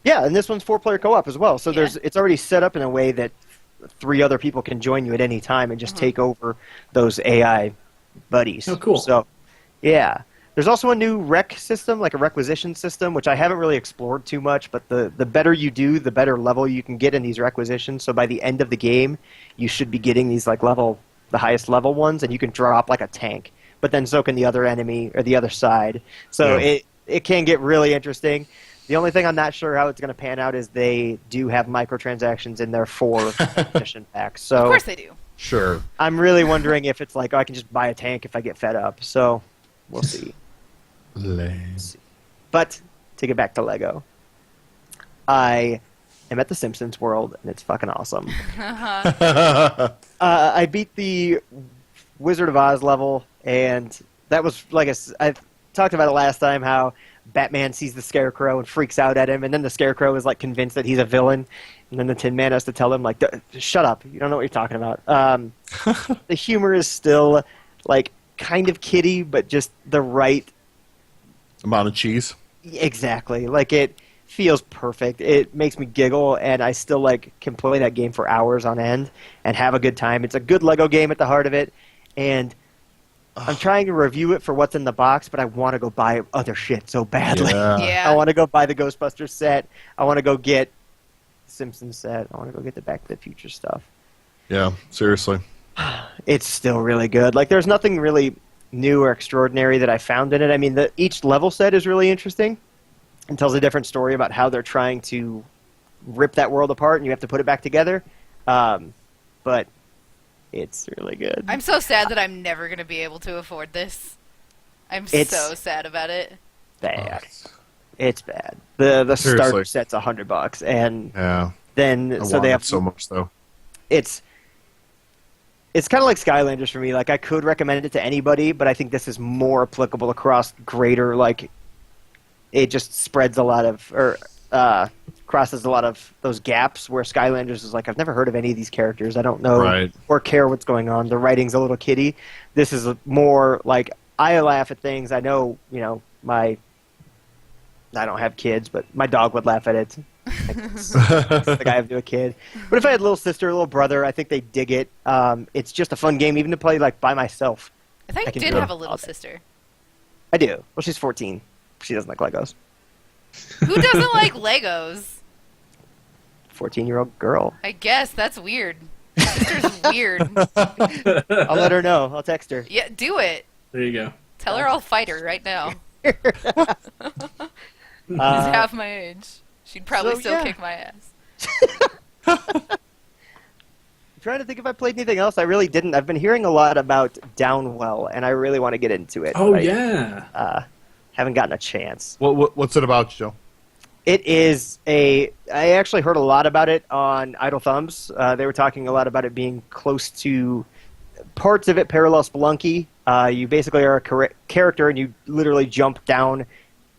Yeah, and this one's 4-player co-op as well. So it's already set up in a way that 3 other people can join you at any time and just take over those AI buddies. Oh, cool. So, yeah. There's also a new rec system, like a requisition system, which I haven't really explored too much, but the better you do, the better level you can get in these requisitions. So by the end of the game, you should be getting these like the highest level ones, and you can drop like a tank. But then so can the other enemy or the other side. So it can get really interesting. The only thing I'm not sure how it's going to pan out is they do have microtransactions in their 4 mission packs. So Of course they do. Sure. I'm really wondering if it's like, I can just buy a tank if I get fed up. So we'll see. Lame. But to get back to Lego, I am at the Simpsons world, and it's fucking awesome. I beat the Wizard of Oz level, and that was like I talked about it last time, how Batman sees the Scarecrow and freaks out at him, and then the Scarecrow is like convinced that he's a villain, and then the Tin Man has to tell him like, shut up, you don't know what you're talking about. The humor is still like kind of kiddie, but just the right amount of cheese. Exactly. Like, it feels perfect. It makes me giggle, and I still like can play that game for hours on end and have a good time. It's a good Lego game at the heart of it, and I'm trying to review it for what's in the box, but I want to go buy other shit so badly. Yeah. I want to go buy the Ghostbusters set. I want to go get the Simpsons set. I want to go get the Back to the Future stuff. Yeah, seriously. It's still really good. Like, there's nothing really new or extraordinary that I found in it. I mean, each level set is really interesting and tells a different story about how they're trying to rip that world apart, and you have to put it back together. But it's really good. I'm so sad that I'm never going to be able to afford this. I'm so sad about it. Bad. It's bad. The starter set's $100, and then they have so much though. It's kind of like Skylanders for me. Like, I could recommend it to anybody, but I think this is more applicable across greater, like, it just spreads a lot of, or crosses a lot of those gaps where Skylanders is like, I've never heard of any of these characters. I don't know or care what's going on. The writing's a little kiddie. This is more like, I laugh at things. I know, I don't have kids, but my dog would laugh at it. Like I have to a kid. But if I had a little sister, a little brother, I think they dig it. It's just a fun game, even to play like by myself. I thought you did have a little sister. I do. Well, she's 14. She doesn't like Legos. Who doesn't like Legos? 14-year-old girl. I guess that's weird. My sister's weird. I'll let her know. I'll text her. Yeah, do it. There you go. Tell her I'll fight her right now. She's half my age. She'd probably still kick my ass. trying to think if I played anything else. I really didn't. I've been hearing a lot about Downwell, and I really want to get into it. Oh, but yeah. Haven't gotten a chance. What's it about, Joe? It is I actually heard a lot about it on Idle Thumbs. They were talking a lot about it being close to parts of it parallel Spelunky. You basically are a character, and you literally jump down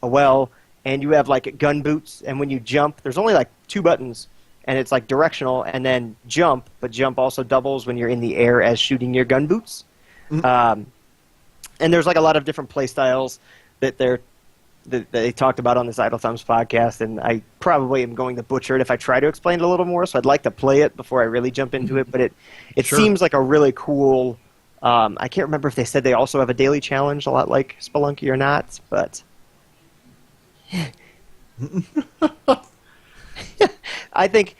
a well, and you have like gun boots. And when you jump, there's only like 2 buttons, and it's like directional, and then jump. But jump also doubles when you're in the air as shooting your gun boots. Mm-hmm. And there's like a lot of different play styles that they talked about on this Idle Thumbs podcast, and I probably am going to butcher it if I try to explain it a little more, so I'd like to play it before I really jump into it, but it Sure. seems like a really cool... I can't remember if they said they also have a daily challenge, a lot like Spelunky or not, but... I think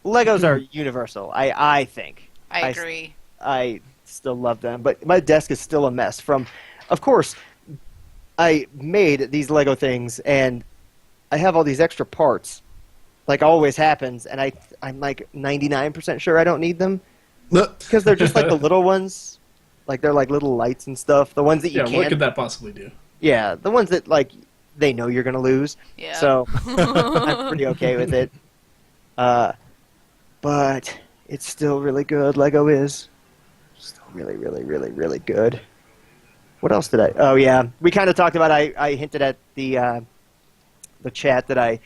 Legos are universal, I think. I agree. I still love them, but my desk is still a mess from... Of course... I made these Lego things, and I have all these extra parts, like always happens, and I'm like 99% sure I don't need them, because they're just like the little ones, like they're like little lights and stuff, the ones that you can't... Yeah, what could that possibly do? Yeah, the ones that, like, they know you're going to lose, so I'm pretty okay with it. But it's still really good, Lego is. Still really, really, really, really good. What else did I... Oh, yeah. We kind of talked about... I hinted at the chat that I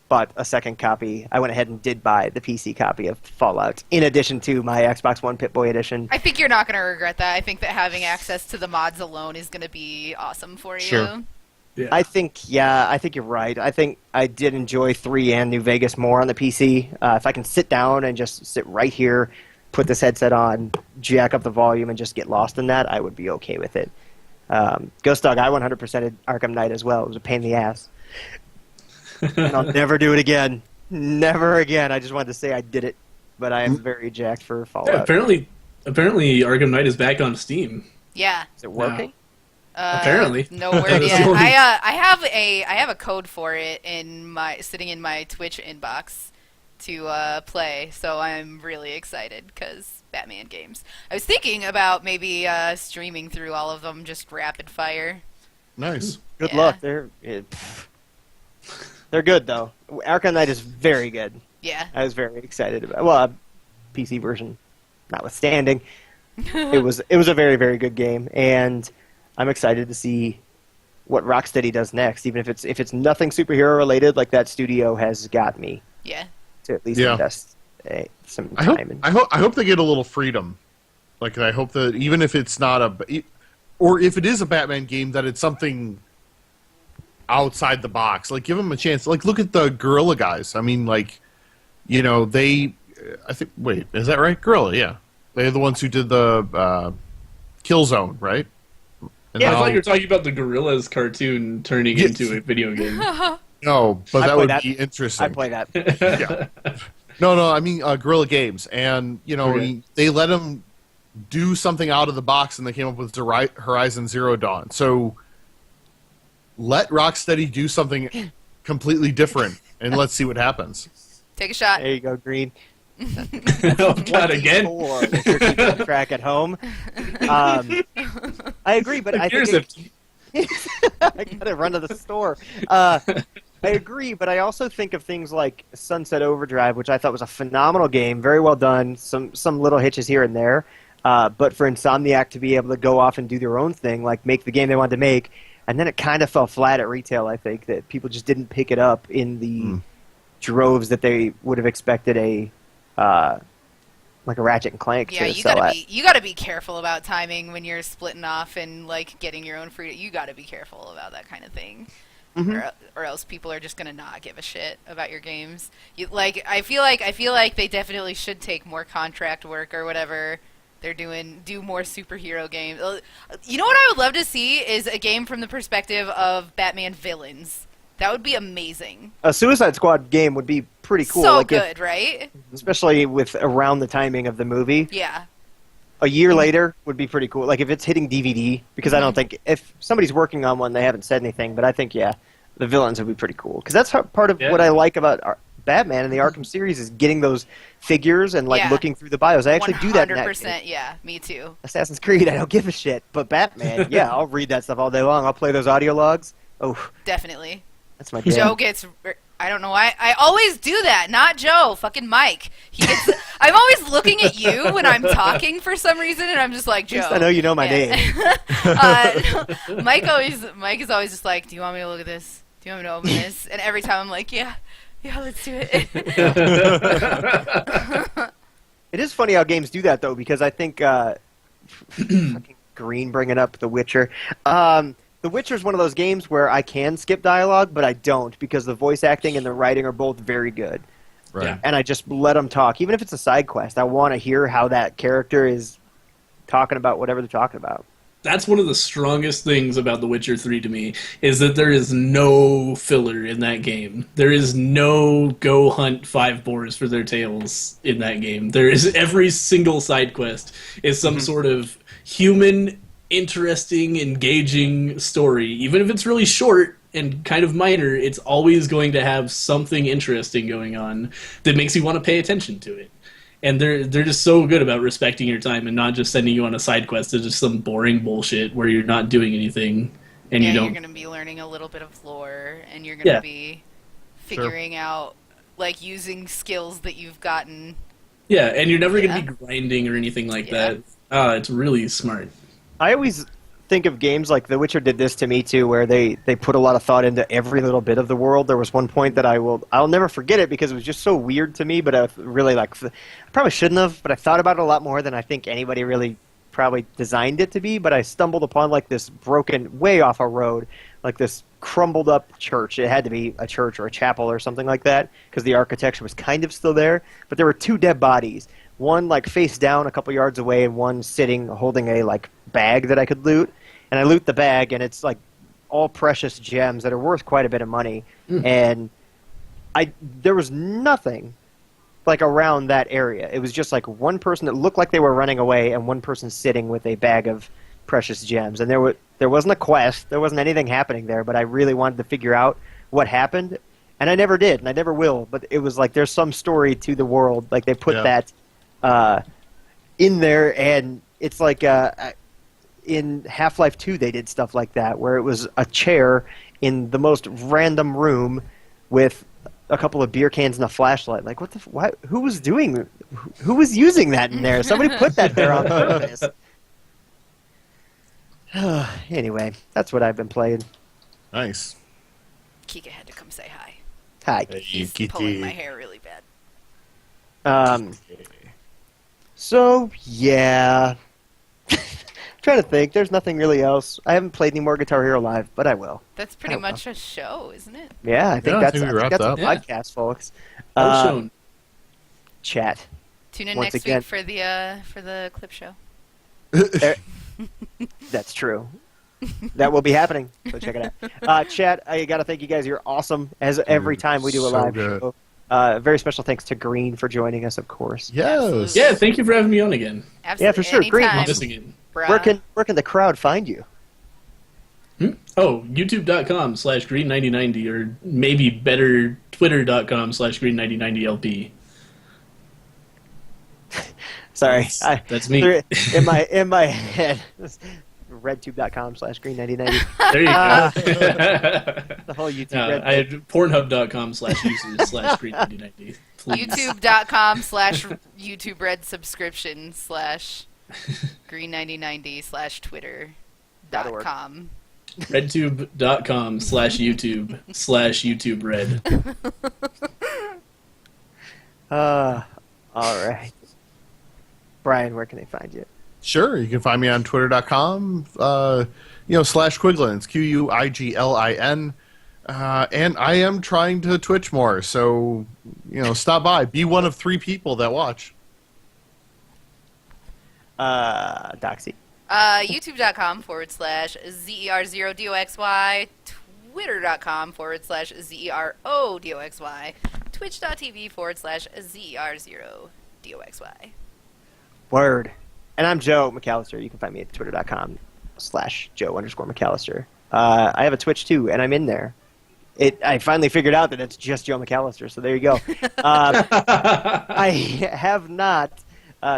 bought a second copy. I went ahead and did buy the PC copy of Fallout, in addition to my Xbox One Pip-Boy edition. I think you're not going to regret that. I think that having access to the mods alone is going to be awesome for you. Sure. Yeah. I think you're right. I think I did enjoy 3 and New Vegas more on the PC. If I can sit down and just sit right here, put this headset on, jack up the volume, and just get lost in that, I would be okay with it. Ghost Dog, I 100%ed Arkham Knight as well. It was a pain in the ass. And I'll never do it again. Never again. I just wanted to say I did it, but I am very jacked for Fallout. Yeah, apparently Arkham Knight is back on Steam. Yeah. Is it working? Apparently. No word yet. I have a code for it sitting in my Twitch inbox to play, so I'm really excited because Batman games. I was thinking about maybe streaming through all of them, just rapid fire. Nice. Good Yeah. luck. They're good though. Arkham Knight is very good. Yeah. I was very excited about. Well, PC version, notwithstanding, it was a very, very good game, and I'm excited to see what Rocksteady does next. Even if it's nothing superhero related, like that studio has got me Yeah. to at least invest some time in. I hope they get a little freedom. Like, I hope that even if it's not or if it is a Batman game, that it's something outside the box. Like, give them a chance. Like, look at the Guerrilla guys. I mean, like, you know, wait, is that right? Guerrilla, yeah. They're the ones who did the Killzone, right? And Yeah, I thought you were talking about the Gorillas cartoon turning Yes. into a video game. No, but I that play would that. be interesting. I play that. Yeah. No, I mean Guerrilla Games, and you know Okay. they let them do something out of the box, and they came up with Horizon Zero Dawn. So let Rocksteady do something completely different, and let's see what happens. Take a shot. There you go, Green. Oh, God, again? 24, if you're keeping track at home. I agree, but I Here's think I gotta run to the store. I agree, but I also think of things like Sunset Overdrive, which I thought was a phenomenal game, very well done. Some little hitches here and there, but for Insomniac to be able to go off and do their own thing, like make the game they wanted to make, and then it kind of fell flat at retail. I think that people just didn't pick it up in the droves that they would have expected like a Ratchet and Clank Yeah, to sell at. you gotta be careful about timing when you're splitting off and like getting your own freedom. You gotta be careful about that kind of thing, or else people are just gonna not give a shit about your games. I feel like they definitely should take more contract work or whatever they're doing. Do more superhero games. You know what I would love to see is a game from the perspective of Batman villains. That would be amazing. A Suicide Squad game would be pretty cool. So like good, right? especially with around the timing of the movie. Yeah. A year later would be pretty cool. Like if it's hitting DVD, because I don't think if somebody's working on one, they haven't said anything. But I think the villains would be pretty cool because that's part of what I like about Batman in the Arkham series is getting those figures and like looking through the bios. I actually do that in that 100%, yeah, me too. Assassin's Creed, I don't give a shit. But Batman, yeah, I'll read that stuff all day long. I'll play those audio logs. Oh, definitely. that's my jam. Joe gets... I don't know why. I always do that. Not Joe. Fucking Mike. He gets... I'm always looking at you when I'm talking for some reason, and I'm just like, Joe. At least I know you know my name. Mike is always just like, do you want me to look at this? Do you want me to open this? And every time I'm like, yeah, let's do it. It is funny how games do that, though, because I think... fucking Green bringing up The Witcher. The Witcher is one of those games where I can skip dialogue, but I don't, because the voice acting and the writing are both very good. Right. Yeah. And I just let them talk. Even if it's a side quest, I want to hear how that character is talking about whatever they're talking about. That's one of the strongest things about The Witcher 3 to me, is that there is no filler in that game. There is no go hunt 5 boars for their tails in that game. There is every single side quest is some sort of human, interesting, engaging story. Even if it's really short and kind of minor, it's always going to have something interesting going on that makes you want to pay attention to it. And they're just so good about respecting your time and not just sending you on a side quest to just some boring bullshit where you're not doing anything and you don't. You're going to be learning a little bit of lore, and you're going to be figuring out, like, using skills that you've gotten. Yeah, and you're never going to be grinding or anything like that. It's really smart. I always think of games like The Witcher did this to me too, where they put a lot of thought into every little bit of the world. There was one point that I'll never forget it because it was just so weird to me, but I really I probably shouldn't have, but I thought about it a lot more than I think anybody really probably designed it to be. But I stumbled upon like this broken, way off a road, like this crumbled up church. It had to be a church or a chapel or something like that because the architecture was kind of still there, but there were 2 dead bodies. One like face down a couple yards away, and one sitting holding a like bag that I could loot. And I loot the bag, and it's like all precious gems that are worth quite a bit of money. And there was nothing like around that area. It was just like one person that looked like they were running away, and one person sitting with a bag of precious gems. And there wasn't a quest, there wasn't anything happening there, but I really wanted to figure out what happened, and I never did, and I never will. But it was like there's some story to the world. Like they put that in there, and it's like in Half-Life 2 they did stuff like that, where it was a chair in the most random room with a couple of beer cans and a flashlight. Like, who was using that in there? Somebody put that there on purpose. Anyway, that's what I've been playing. Nice. Kika had to come say hi. Hi. He's pulling my hair really bad. So, yeah. Trying to think. There's nothing really else. I haven't played any more Guitar Hero Live, but I will. That's pretty much a show, isn't it? Yeah, I think that's a podcast, folks. Chat. Tune in Once next again. week for the clip show. That's true. That will be happening, so check it out. Chat, I got to thank you guys. You're awesome, as every time we do a live show. Very special thanks to Green for joining us, of course. Yes. Yeah, thank you for having me on again. Absolutely. Yeah, for sure. Green. Anytime. I'm missing it. Where can the crowd find you? Oh, youtube.com/green9090, or maybe better, twitter.com/green9090lp. Sorry. That's me. In my head. redtube.com/green9090. There you go. The whole YouTube. I had pornhub.com/users/green9090. youtube.com/YouTube Red subscription /green9090/twitter.com. redtube.com/YouTube/YouTube Red. All right. Brian, where can they find you? Sure, you can find me on twitter.com, /Quiglin. It's QUIGLIN. And I am trying to Twitch more, so, stop by. Be one of 3 people that watch. Doxy. youtube.com/ZER0DOXY, twitter.com/ZERODOXY, twitch.tv/ZER0DOXY. Word. And I'm Joe McAllister. You can find me at twitter.com/Joe_McAllister. I have a Twitch too, and I'm in there. I finally figured out that it's just Joe McAllister, so there you go. I have not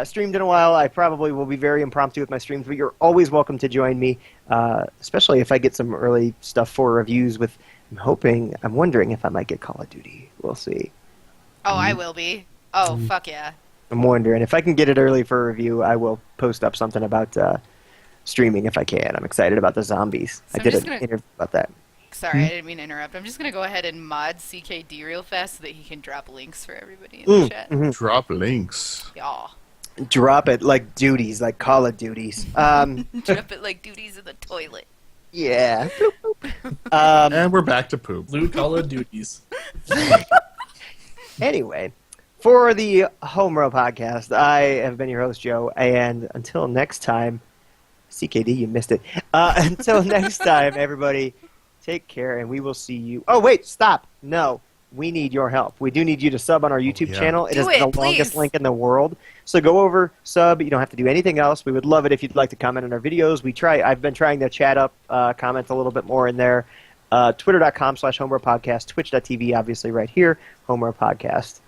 streamed in a while. I probably will be very impromptu with my streams, but you're always welcome to join me, especially if I get some early stuff for reviews with, I'm wondering if I might get Call of Duty. We'll see. Oh, I will be. Oh, fuck yeah. I'm wondering. If I can get it early for a review, I will post up something about streaming if I can. I'm excited about the zombies. So I did an interview about that. Sorry, I didn't mean to interrupt. I'm just going to go ahead and mod CKD real fast so that he can drop links for everybody in the chat. Drop links. Yeah. Drop it like duties, like Call of Duties. Drop it like duties in the toilet. Yeah. And we're back to poop. Blue Call of Duties. Anyway, for the Home Row Podcast, I have been your host, Joe, and until next time, CKD, you missed it. Until next time, everybody, take care, and we will see you. Oh, wait, stop. No, we need your help. We do need you to sub on our YouTube channel. It is the longest link in the world. So go over, sub. You don't have to do anything else. We would love it if you'd like to comment on our videos. I've been trying to chat up comments a little bit more in there. Twitter.com/HomeRowPodcast, Twitch.tv, obviously right here, Homerow Podcast.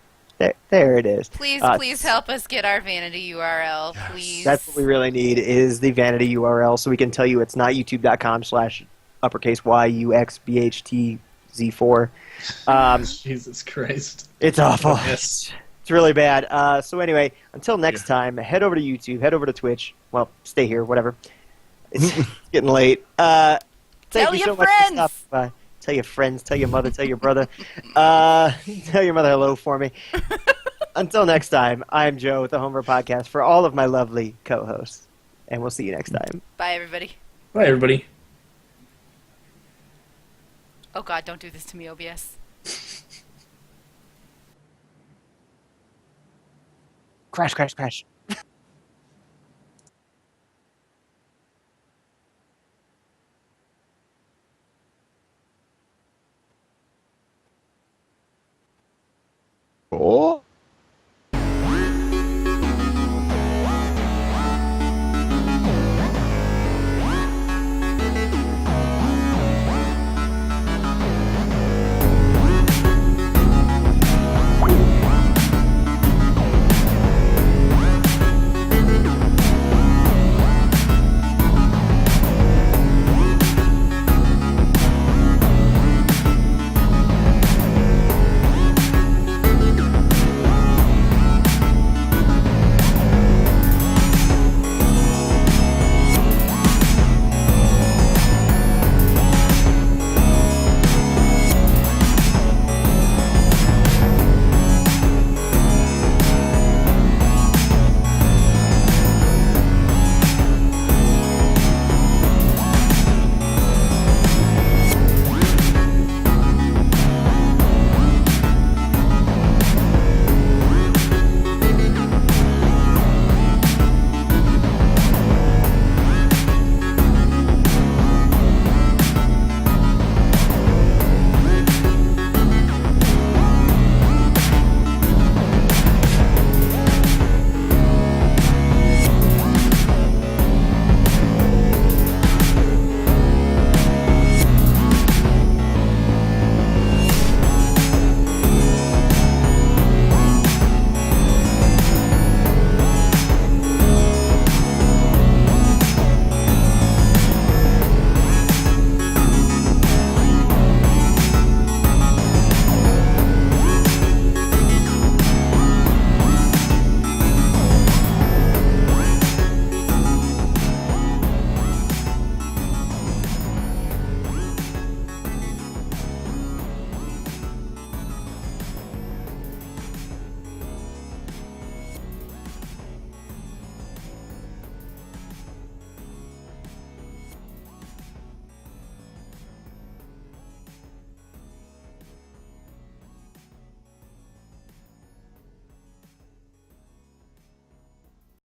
There it is. Please help us get our vanity URL, please. That's what we really need is the vanity URL so we can tell you it's not youtube.com/UXBHTZ4. Jesus Christ. It's awful. Yes. It's really bad. So anyway, until next time, head over to YouTube, head over to Twitch. Well, stay here, whatever. It's getting late. Thank you so much for stopping by. Tell your friends, tell your mother, tell your brother. Tell your mother hello for me. Until next time, I'm Joe with the Homer Podcast for all of my lovely co-hosts. And we'll see you next time. Bye, everybody. Bye, everybody. Oh, God, don't do this to me, OBS. Crash, crash, crash.